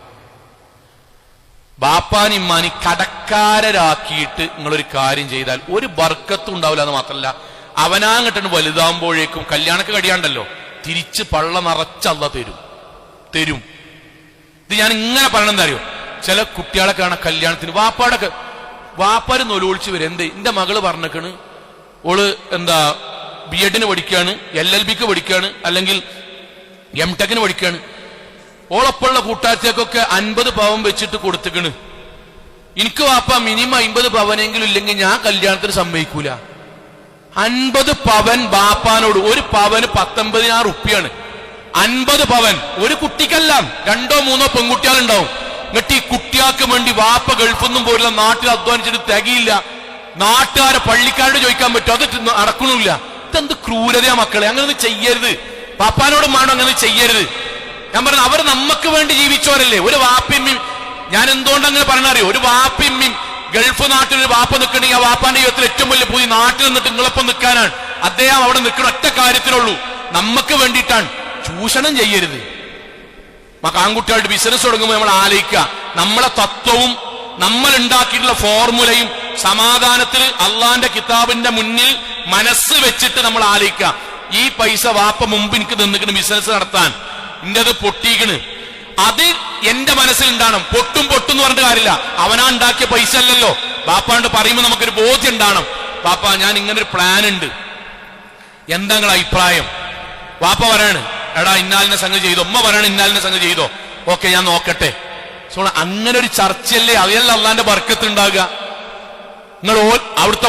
ബാപ്പാനി ഇമ്മാനി കടക്കാരാക്കിയിട്ട് നിങ്ങളൊരു കാര്യം ചെയ്താൽ ഒരു ബർക്കത്തും ഉണ്ടാവില്ല. എന്ന് മാത്രമല്ല, അവനാങ്ങട്ടന് വലുതാകുമ്പോഴേക്കും കല്യാണക്ക് കഴിയാണ്ടല്ലോ, തിരിച്ച് പള്ള നിറച്ചല്ല തരും. ഇത് ഞാൻ ഇങ്ങനെ പറയണെന്താ അറിയോ? ചില കുട്ടികളെ കാണാൻ കല്യാണത്തിന് വാപ്പാര് നൊലൊളിച്ച് വരും. എന്തേ, എന്റെ മകള് പറഞ്ഞേക്കണ്, ഓള് എന്താ BEd പഠിക്കുകയാണ്, LLBക്ക് പഠിക്കുകയാണ്, അല്ലെങ്കിൽ MTechന് പഠിക്കുകയാണ്. ഓളൊപ്പമുള്ള കൂട്ടാരത്തേക്കൊക്കെ 50 പവൻ വെച്ചിട്ട് കൊടുത്തേക്കണ്. എനിക്ക് വാപ്പ മിനിമം 50 പവനെങ്കിലും ഇല്ലെങ്കിൽ ഞാൻ കല്യാണത്തിന് സമ്മതിക്കൂല. 50 പവൻ ബാപ്പാനോട്, ഒരു പവന് 19,000 റുപ്യാണ്. 50 പവൻ ഒരു കുട്ടിക്കല്ല, 2-3 പെൺകുട്ടികളുണ്ടാവും. എന്നിട്ട് ഈ കുട്ടികൾക്ക് വേണ്ടി വാപ്പ ഗൾഫൊന്നും പോരില്ല, നാട്ടിൽ അധ്വാനിച്ചിട്ട് തികയില്ല. നാട്ടുകാരെ പള്ളിക്കാരോട് ചോദിക്കാൻ പറ്റും, അത് നടക്കണില്ല. ഇതെന്ത് ക്രൂരതയാ മക്കളെ, അങ്ങനെ ചെയ്യരുത്. പാപ്പാനോടും വേണം അങ്ങനെ ചെയ്യരുത്. ഞാൻ പറഞ്ഞു, അവർ നമുക്ക് വേണ്ടി ജീവിച്ചവരല്ലേ. ഒരു വാപ്പിമ്മയും, ഞാൻ എന്തുകൊണ്ട് അങ്ങനെ പറഞ്ഞറിയോ? ഒരു വാപ്പിമ്മയും ഗൾഫ് നാട്ടിൽ ഒരു വാപ്പ നിൽക്കണമെങ്കിൽ ആ വാപ്പാന്റെ ജീവിതത്തിൽ ഏറ്റവും വലിയ പുതിയ നാട്ടിൽ നിന്നിട്ട് നിങ്ങളൊപ്പം നിൽക്കാനാണ്. അദ്ദേഹം അവിടെ നിൽക്കുന്ന ഒറ്റ കാര്യത്തിനുള്ളൂ, നമുക്ക് വേണ്ടിയിട്ടാണ്. ചൂഷണം ചെയ്യരുത്. ആൺകുട്ടികളുടെ ബിസിനസ് തുടങ്ങുമ്പോൾ നമ്മൾ ആലോചിക്കുക, നമ്മളെ തത്വവും നമ്മൾ ഉണ്ടാക്കിയിട്ടുള്ള ഫോർമുലയും സമാധാനത്തിൽ അള്ളാന്റെ കിതാബിന്റെ മുന്നിൽ മനസ്സ് വെച്ചിട്ട് നമ്മൾ ആലോചിക്കുക. ഈ പൈസ വാപ്പ മുമ്പ് എനിക്ക് തന്നിക്കണ് ബിസിനസ് നടത്താൻ, എന്റെ അത് പൊട്ടിക്കണ്, അത് എന്റെ മനസ്സിൽ ഉണ്ടാകണം. പൊട്ടും എന്ന് പറഞ്ഞിട്ട് കാര്യമില്ല, അവനാ ഉണ്ടാക്കിയ പൈസ അല്ലല്ലോ. ബാപ്പാണ്ട് പറയുമ്പോൾ നമുക്കൊരു ബോധ്യം ഉണ്ടാകണം. ബാപ്പ, ഞാൻ ഇങ്ങനൊരു പ്ലാൻ ഉണ്ട്, എന്താ നിങ്ങളുടെ അഭിപ്രായം? വാപ്പ പറയാണ്, എടാ ഇന്നാലിനെ സംഗതി ചെയ്തോ. ഉമ്മ പറയണ ഇന്നാലിനെ സംഗതി ചെയ്തോ. ഓക്കെ, ഞാൻ നോക്കട്ടെ. അങ്ങനെ ഒരു ചർച്ചയല്ലേ, അവയല്ല അള്ളാന്റെ ബർക്കത്ത് ഉണ്ടാകുക. നിങ്ങൾ അവിടുത്തെ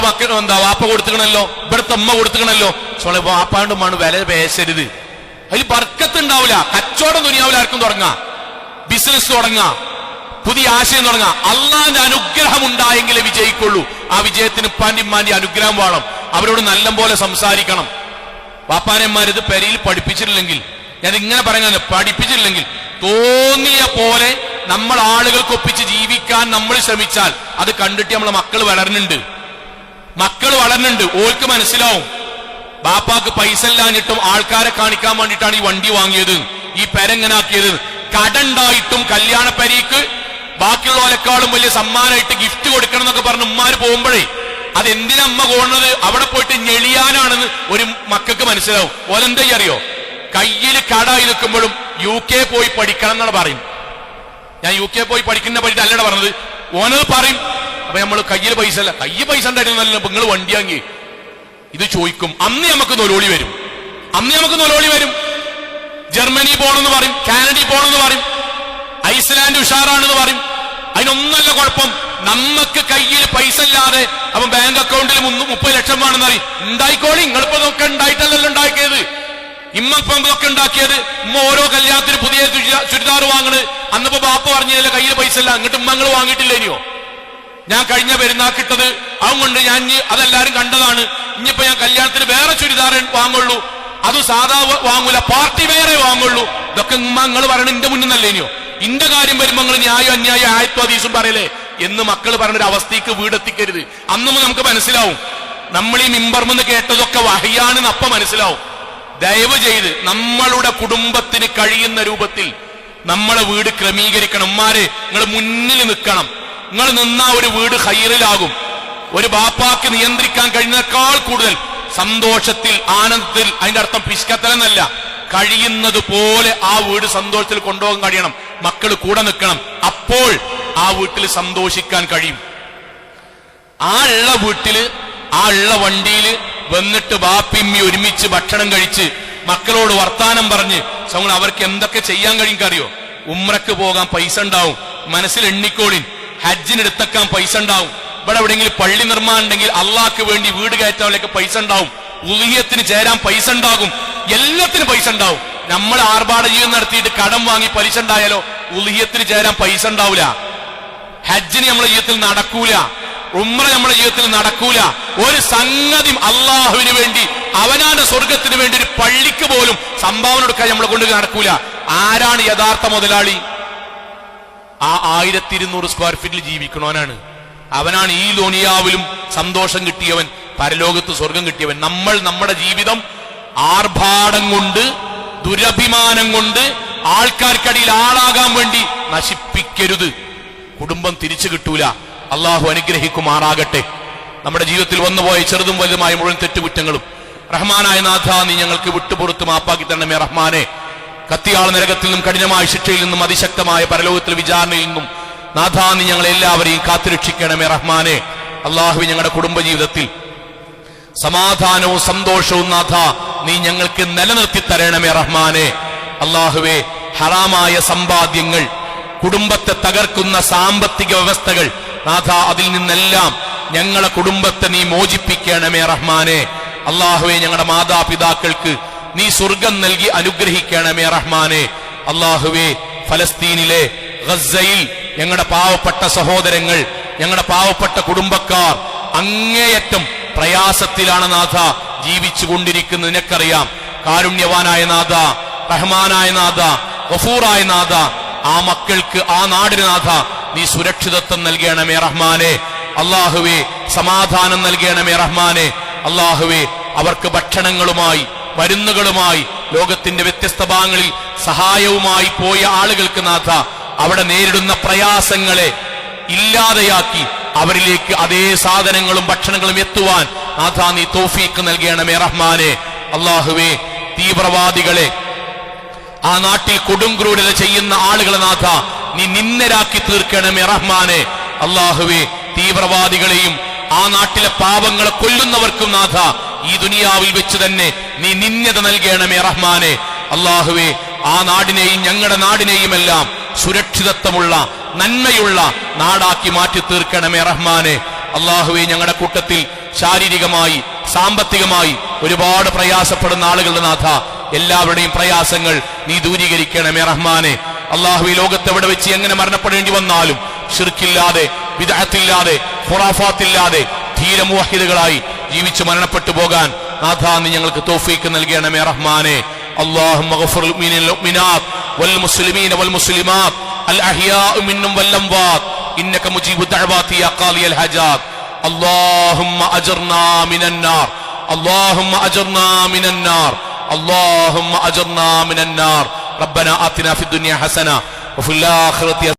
വാപ്പ കൊടുത്തുക്കണല്ലോ, ഇവിടുത്തെ ഉമ്മ കൊടുത്തുക്കണല്ലോ. വാപ്പാണ്ടുമാണ് വില പേശരുത്. അതിൽ ബർക്കത്ത് ഉണ്ടാവില്ല. കച്ചവടം ദുനിയാവിൽ ആർക്കും തുടങ്ങാം, ബിസിനസ് തുടങ്ങാം, പുതിയ ആശയം തുടങ്ങാം. അള്ളാന്റെ അനുഗ്രഹം ഉണ്ടായെങ്കിലേ വിജയിക്കുള്ളൂ. ആ വിജയത്തിന് ഉപ്പാന്റെ ഉമ്മാന്റെ അനുഗ്രഹം വേണം. അവരോട് നല്ലപോലെ സംസാരിക്കണം. വാപ്പാനന്മാരിത് പെരയിൽ പഠിപ്പിച്ചിട്ടില്ലെങ്കിൽ, ഞാൻ ഇങ്ങനെ പറയുന്നത്, പഠിപ്പിച്ചിട്ടില്ലെങ്കിൽ തോന്നിയ പോലെ നമ്മൾ ആളുകൾക്ക് ഒപ്പിച്ച് ജീവിക്കാൻ നമ്മൾ ശ്രമിച്ചാൽ അത് കണ്ടിട്ട് നമ്മളെ മക്കൾ വളരുന്നുണ്ട്. ഓൾക്ക് മനസ്സിലാവും ബാപ്പാക്ക് പൈസ ഇല്ലാഞ്ഞിട്ടും ആൾക്കാരെ കാണിക്കാൻ വേണ്ടിയിട്ടാണ് ഈ വണ്ടി വാങ്ങിയത്, ഈ പെരങ്ങനാക്കിയത്. കടണ്ടായിട്ടും കല്യാണ പെരയ്ക്ക് ബാക്കിയുള്ളവരെക്കാളും വലിയ സമ്മാനമായിട്ട് ഗിഫ്റ്റ് കൊടുക്കണം എന്നൊക്കെ പറഞ്ഞ് ഉമ്മാര് പോകുമ്പോഴേ അതെന്തിനാ അമ്മ പോകുന്നത്? അവിടെ പോയിട്ട് ഞെളിയാനാണെന്ന് ഒരു മക്കൾക്ക് മനസ്സിലാവും. ഓലെന്താ അറിയോ? കയ്യിൽ കടായി നിൽക്കുമ്പോഴും UK പോയി പഠിക്കണം എന്നാണ് പറയും. ഞാൻ UK പോയി പഠിക്കുന്ന പറ്റി അല്ലട പറഞ്ഞത്, ഓനത് പറയും. അപ്പൊ നമ്മൾ കയ്യിൽ പൈസ അല്ല, കയ്യിൽ പൈസ ഉണ്ടായിരുന്നല്ല, നിങ്ങൾ വണ്ടി വാങ്ങി ഇത് ചോദിക്കും. അന്ന് നമുക്ക് നൊലോളി വരും. ജർമ്മനി പോണെന്ന് പറയും, കാനഡയിൽ പോണെന്ന് പറയും, ഐസ്ലാൻഡ് ഉഷാറാണെന്ന് പറയും. അതിനൊന്നല്ല കുഴപ്പം, നമുക്ക് കയ്യിൽ പൈസ ഇല്ലാതെ അപ്പൊ ബാങ്ക് അക്കൗണ്ടിൽ 30 ലക്ഷം വേണമെന്ന് പറയും. ഉണ്ടായിക്കോളി, നിങ്ങളിപ്പോ ഇതൊക്കെ ഉണ്ടായിട്ടല്ലല്ലോ ഉണ്ടാക്കിയത്. ഇമ്മപ്പൊക്കെ ഉണ്ടാക്കിയത്. ഉമ്മ ഓരോ കല്യാണത്തിന് പുതിയ ചുരിദാർ വാങ്ങണ്. അന്നിപ്പോ ബാപ്പ പറഞ്ഞില്ല കയ്യിൽ പൈസ ഇല്ല, എന്നിട്ട് ഉമ്മങ്ങൾ വാങ്ങിയിട്ടില്ല. ഇനിയോ ഞാൻ കഴിഞ്ഞ പെരുന്നാക്കിട്ടത് അതുകൊണ്ട് ഞാൻ അതെല്ലാരും കണ്ടതാണ്. ഇനിയിപ്പോ ഞാൻ കല്യാണത്തിന് വേറെ ചുരിദാർ വാങ്ങുള്ളൂ, അത് സാധാ വാങ്ങൂല, പാർട്ടി വേറെ വാങ്ങുള്ളൂ. ഇതൊക്കെ നിങ്ങൾ പറയണ എന്റെ മുന്നിൽ നല്ലേ? ഇനിയോ ഇന്റെ കാര്യം വരുമ്പോ നിങ്ങൾ ന്യായം അന്യായം ആയത്വ ഹദീസും പറയലേ എന്ന് മക്കൾ പറഞ്ഞൊരു അവസ്ഥയ്ക്ക് വീടെത്തിക്കരുത്. അന്നും നമുക്ക് മനസ്സിലാവും നമ്മൾ ഈ മിമ്പർമെന്ന് കേട്ടതൊക്കെ വഹിയാണെന്ന് അപ്പ മനസ്സിലാവും. ദയവ് ചെയ്ത് നമ്മളുടെ കുടുംബത്തിന് കഴിയുന്ന രൂപത്തിൽ നമ്മളെ വീട് ക്രമീകരിക്കണം. ഉമ്മാരെ നിങ്ങൾ മുന്നിൽ നിൽക്കണം. നിങ്ങൾ നിന്നാ ഒരു വീട് ഖൈറിലാകും. ഒരു ബാപ്പാക്ക് നിയന്ത്രിക്കാൻ കഴിയുന്നതിനേക്കാൾ കൂടുതൽ സന്തോഷത്തിൽ, ആനന്ദത്തിൽ, അതിന്റെ അർത്ഥം പിശുക്കത്തലെന്നല്ല, കഴിയുന്നത് പോലെ ആ വീട് സന്തോഷത്തിൽ കൊണ്ടുപോകാൻ കഴിയണം. മക്കൾ കൂടെ നിൽക്കണം. അപ്പോൾ ആ വീട്ടിൽ സന്തോഷിക്കാൻ കഴിയും. ആ ഉള്ള വീട്ടില്, ആ ഉള്ള വണ്ടിയില് വന്നിട്ട് ബാപ്പിമ്മി ഒരുമിച്ച് ഭക്ഷണം കഴിച്ച് മക്കളോട് വർത്താനം പറഞ്ഞ് അവർക്ക് എന്തൊക്കെ ചെയ്യാൻ കഴിയും അറിയോ? ഉംറക്ക് പോകാൻ പൈസ ഉണ്ടാവും, മനസ്സിൽ എണ്ണിക്കോളിൻ. ഹജ്ജിനെടുത്തേക്കാൻ പൈസ ഉണ്ടാവും. ഇവിടെ എവിടെയെങ്കിലും പള്ളി നിർമ്മാണം ഉണ്ടെങ്കിൽ അള്ളാഹ്ക്ക് വേണ്ടി വീട് കയറ്റാവിലേക്ക് പൈസ ഉണ്ടാവും. ഉളിയത്തിന് ചേരാൻ പൈസ ഉണ്ടാകും. എല്ലാത്തിനും പൈസ ഉണ്ടാവും. നമ്മൾ ആർഭാട ജീവിതം നടത്തിയിട്ട് കടം വാങ്ങി പലിശ ഉണ്ടായാലോ ഉളിയത്തിന് ചേരാൻ പൈസ ഉണ്ടാവില്ല. ഹജ്ജിന് നമ്മുടെ ജീവിതത്തിൽ നടക്കൂല, ഉംറ നമ്മുടെ ജീവിതത്തിൽ നടക്കൂല. ഒരു സംഗതി അള്ളാഹുവിന് വേണ്ടി, അവനാന്റെ സ്വർഗത്തിന് വേണ്ടി ഒരു പള്ളിക്ക് പോലും സംഭാവന എടുക്കാൻ നമ്മളെ കൊണ്ട് നടക്കൂല. ആരാണ് യഥാർത്ഥ മുതലാളി? ആ 1200 സ്ക്വയർ ഫീറ്റിൽ ജീവിക്കണവനാണ്. അവനാണ് ഈ ദുനിയാവിലും സന്തോഷം കിട്ടിയവൻ, പരലോകത്ത് സ്വർഗം കിട്ടിയവൻ. നമ്മൾ നമ്മുടെ ജീവിതം ആർഭാടം കൊണ്ട്, ദുരഭിമാനം കൊണ്ട്, ആൾക്കാർക്കടിയിൽ ആളാകാൻ വേണ്ടി നശിപ്പിക്കരുത്. കുടുംബം തിരിച്ചു കിട്ടൂല. അള്ളാഹു അനുഗ്രഹിക്കുമാറാകട്ടെ. നമ്മുടെ ജീവിതത്തിൽ വന്നുപോയ ചെറുതും വലുതുമായ മുഴുവൻ തെറ്റുകുറ്റങ്ങളും റഹ്മാനായ നാഥ നീ ഞങ്ങൾക്ക് വിട്ടുപുറത്ത് മാപ്പാക്കി തരണമേ റഹ്മാനെ. കത്തിയാൾ നരകത്തിൽ നിന്നും, കഠിനമായ ശിക്ഷയിൽ നിന്നും, അതിശക്തമായ പരലോകത്തിലെ വിചാരണയിൽ നിന്നും നാഥ നീ ഞങ്ങളെ എല്ലാവരെയും കാത്തുരക്ഷിക്കണമേ റഹ്മാനെ. അള്ളാഹു ഞങ്ങളുടെ കുടുംബജീവിതത്തിൽ സമാധാനവും സന്തോഷവും നാഥ നീ ഞങ്ങൾക്ക് നിലനിർത്തി തരണമേ റഹ്മാനെ. അള്ളാഹുവേ, ഹറാമായ സമ്പാദ്യങ്ങൾ, കുടുംബത്തെ തകർക്കുന്ന സാമ്പത്തിക വ്യവസ്ഥകൾ നാഥ അതിൽ നിന്നെല്ലാം ഞങ്ങളെ കുടുംബത്തെ നീ മോചിപ്പിക്കണമേ റഹ്മാനെ. അള്ളാഹുവേ, ഞങ്ങളുടെ മാതാപിതാക്കൾക്ക് നീ സ്വർഗം നൽകി അനുഗ്രഹിക്കണമേ റഹ്മാനെ. അള്ളാഹുവേ, ഫലസ്തീനിലെ ഗസയിൽ ഞങ്ങളുടെ പാവപ്പെട്ട സഹോദരങ്ങൾ, ഞങ്ങളുടെ പാവപ്പെട്ട കുടുംബക്കാർ അങ്ങേയറ്റം പ്രയാസത്തിലാണ് നാഥ ജീവിച്ചു കൊണ്ടിരിക്കുന്നത്. നിനക്കറിയാം. കാരുണ്യവാനായ നാഥ, റഹ്മാനായ നാഥ, ഗഫൂറായ നാഥ, ആ മക്കൾക്ക്, ആ നാടിന് നാഥ നീ സുരക്ഷിതത്വം നൽകണമേ റഹ്മാനെ. അള്ളാഹുവേ, സമാധാനം നൽകണമേ റഹ്മാനെ. അള്ളാഹുവേ, അവർക്ക് ഭക്ഷണങ്ങളുമായി, മരുന്നുകളുമായി, ലോകത്തിന്റെ വ്യത്യസ്ത ഭാഗങ്ങളിൽ സഹായവുമായി പോയ ആളുകൾക്ക് നാഥ അവിടെ നേരിടുന്ന പ്രയാസങ്ങളെ ഇല്ലാതെയാക്കി അവരിലേക്ക് അതേ സാധനങ്ങളും ഭക്ഷണങ്ങളും എത്തുവാൻ നാഥ നീ തൗഫീഖ് നൽകണമേ റഹ്മാനെ. അള്ളാഹുവേ, തീവ്രവാദികളെ, ആ നാട്ടിൽ കൊടുംക്രൂരത ചെയ്യുന്ന ആളുകളെ നാഥ നീ നിന്ദരാക്കി തീർക്കണമേ റഹ്മാനെ. അള്ളാഹുവേ, തീവ്രവാദികളെയും ആ നാട്ടിലെ പാവങ്ങളെ കൊല്ലുന്നവർക്കും നാഥ ഈ ദുനിയാവിൽ വെച്ച് തന്നെ നീ നിന്ദത നൽകണമേ റഹ്മാനെ. അള്ളാഹുവേ, ആ നാടിനെയും ഞങ്ങളുടെ നാടിനെയും എല്ലാം സുരക്ഷിതത്വമുള്ള, നന്മയുള്ള നാടാക്കി മാറ്റി തീർക്കണമേ റഹ്മാനെ. അള്ളാഹുവേ, ഞങ്ങളുടെ കൂട്ടത്തിൽ ശാരീരികമായി, സാമ്പത്തികമായി ഒരുപാട് പ്രയാസപ്പെടുന്ന ആളുകളുടെ നാഥ എല്ലാവരുടെയും പ്രയാസങ്ങൾ നീ ദൂരീകരിക്കണമേ റഹ്മാനെ. അള്ളാഹു ഈ ലോകത്തെവിടെ വെച്ച് എങ്ങനെ മരണപ്പെടേണ്ടി വന്നാലും ശിർക്കില്ലാതെ, ബിദ്അത്തില്ലാതെ, ഖുറാഫാത്തില്ലാതെ ധീര മുവഹിദുകളായി ജീവിച്ച് മരണപ്പെട്ടു പോകാൻ നാഥാ നീ ഞങ്ങൾക്ക് തൗഫീഖ് നൽകണമേ റഹ്മാനെ. اللهم اغفر للمؤمنين والمؤمنات والمسلمين والمسلمات الأحياء منهم والأموات إنك مجيب الدعوات يا قاضي الحاجات. اللهم أجرنا من النار، اللهم أجرنا من النار، اللهم أجرنا من النار. ربنا آتنا في الدنيا حسنة وفي الآخرة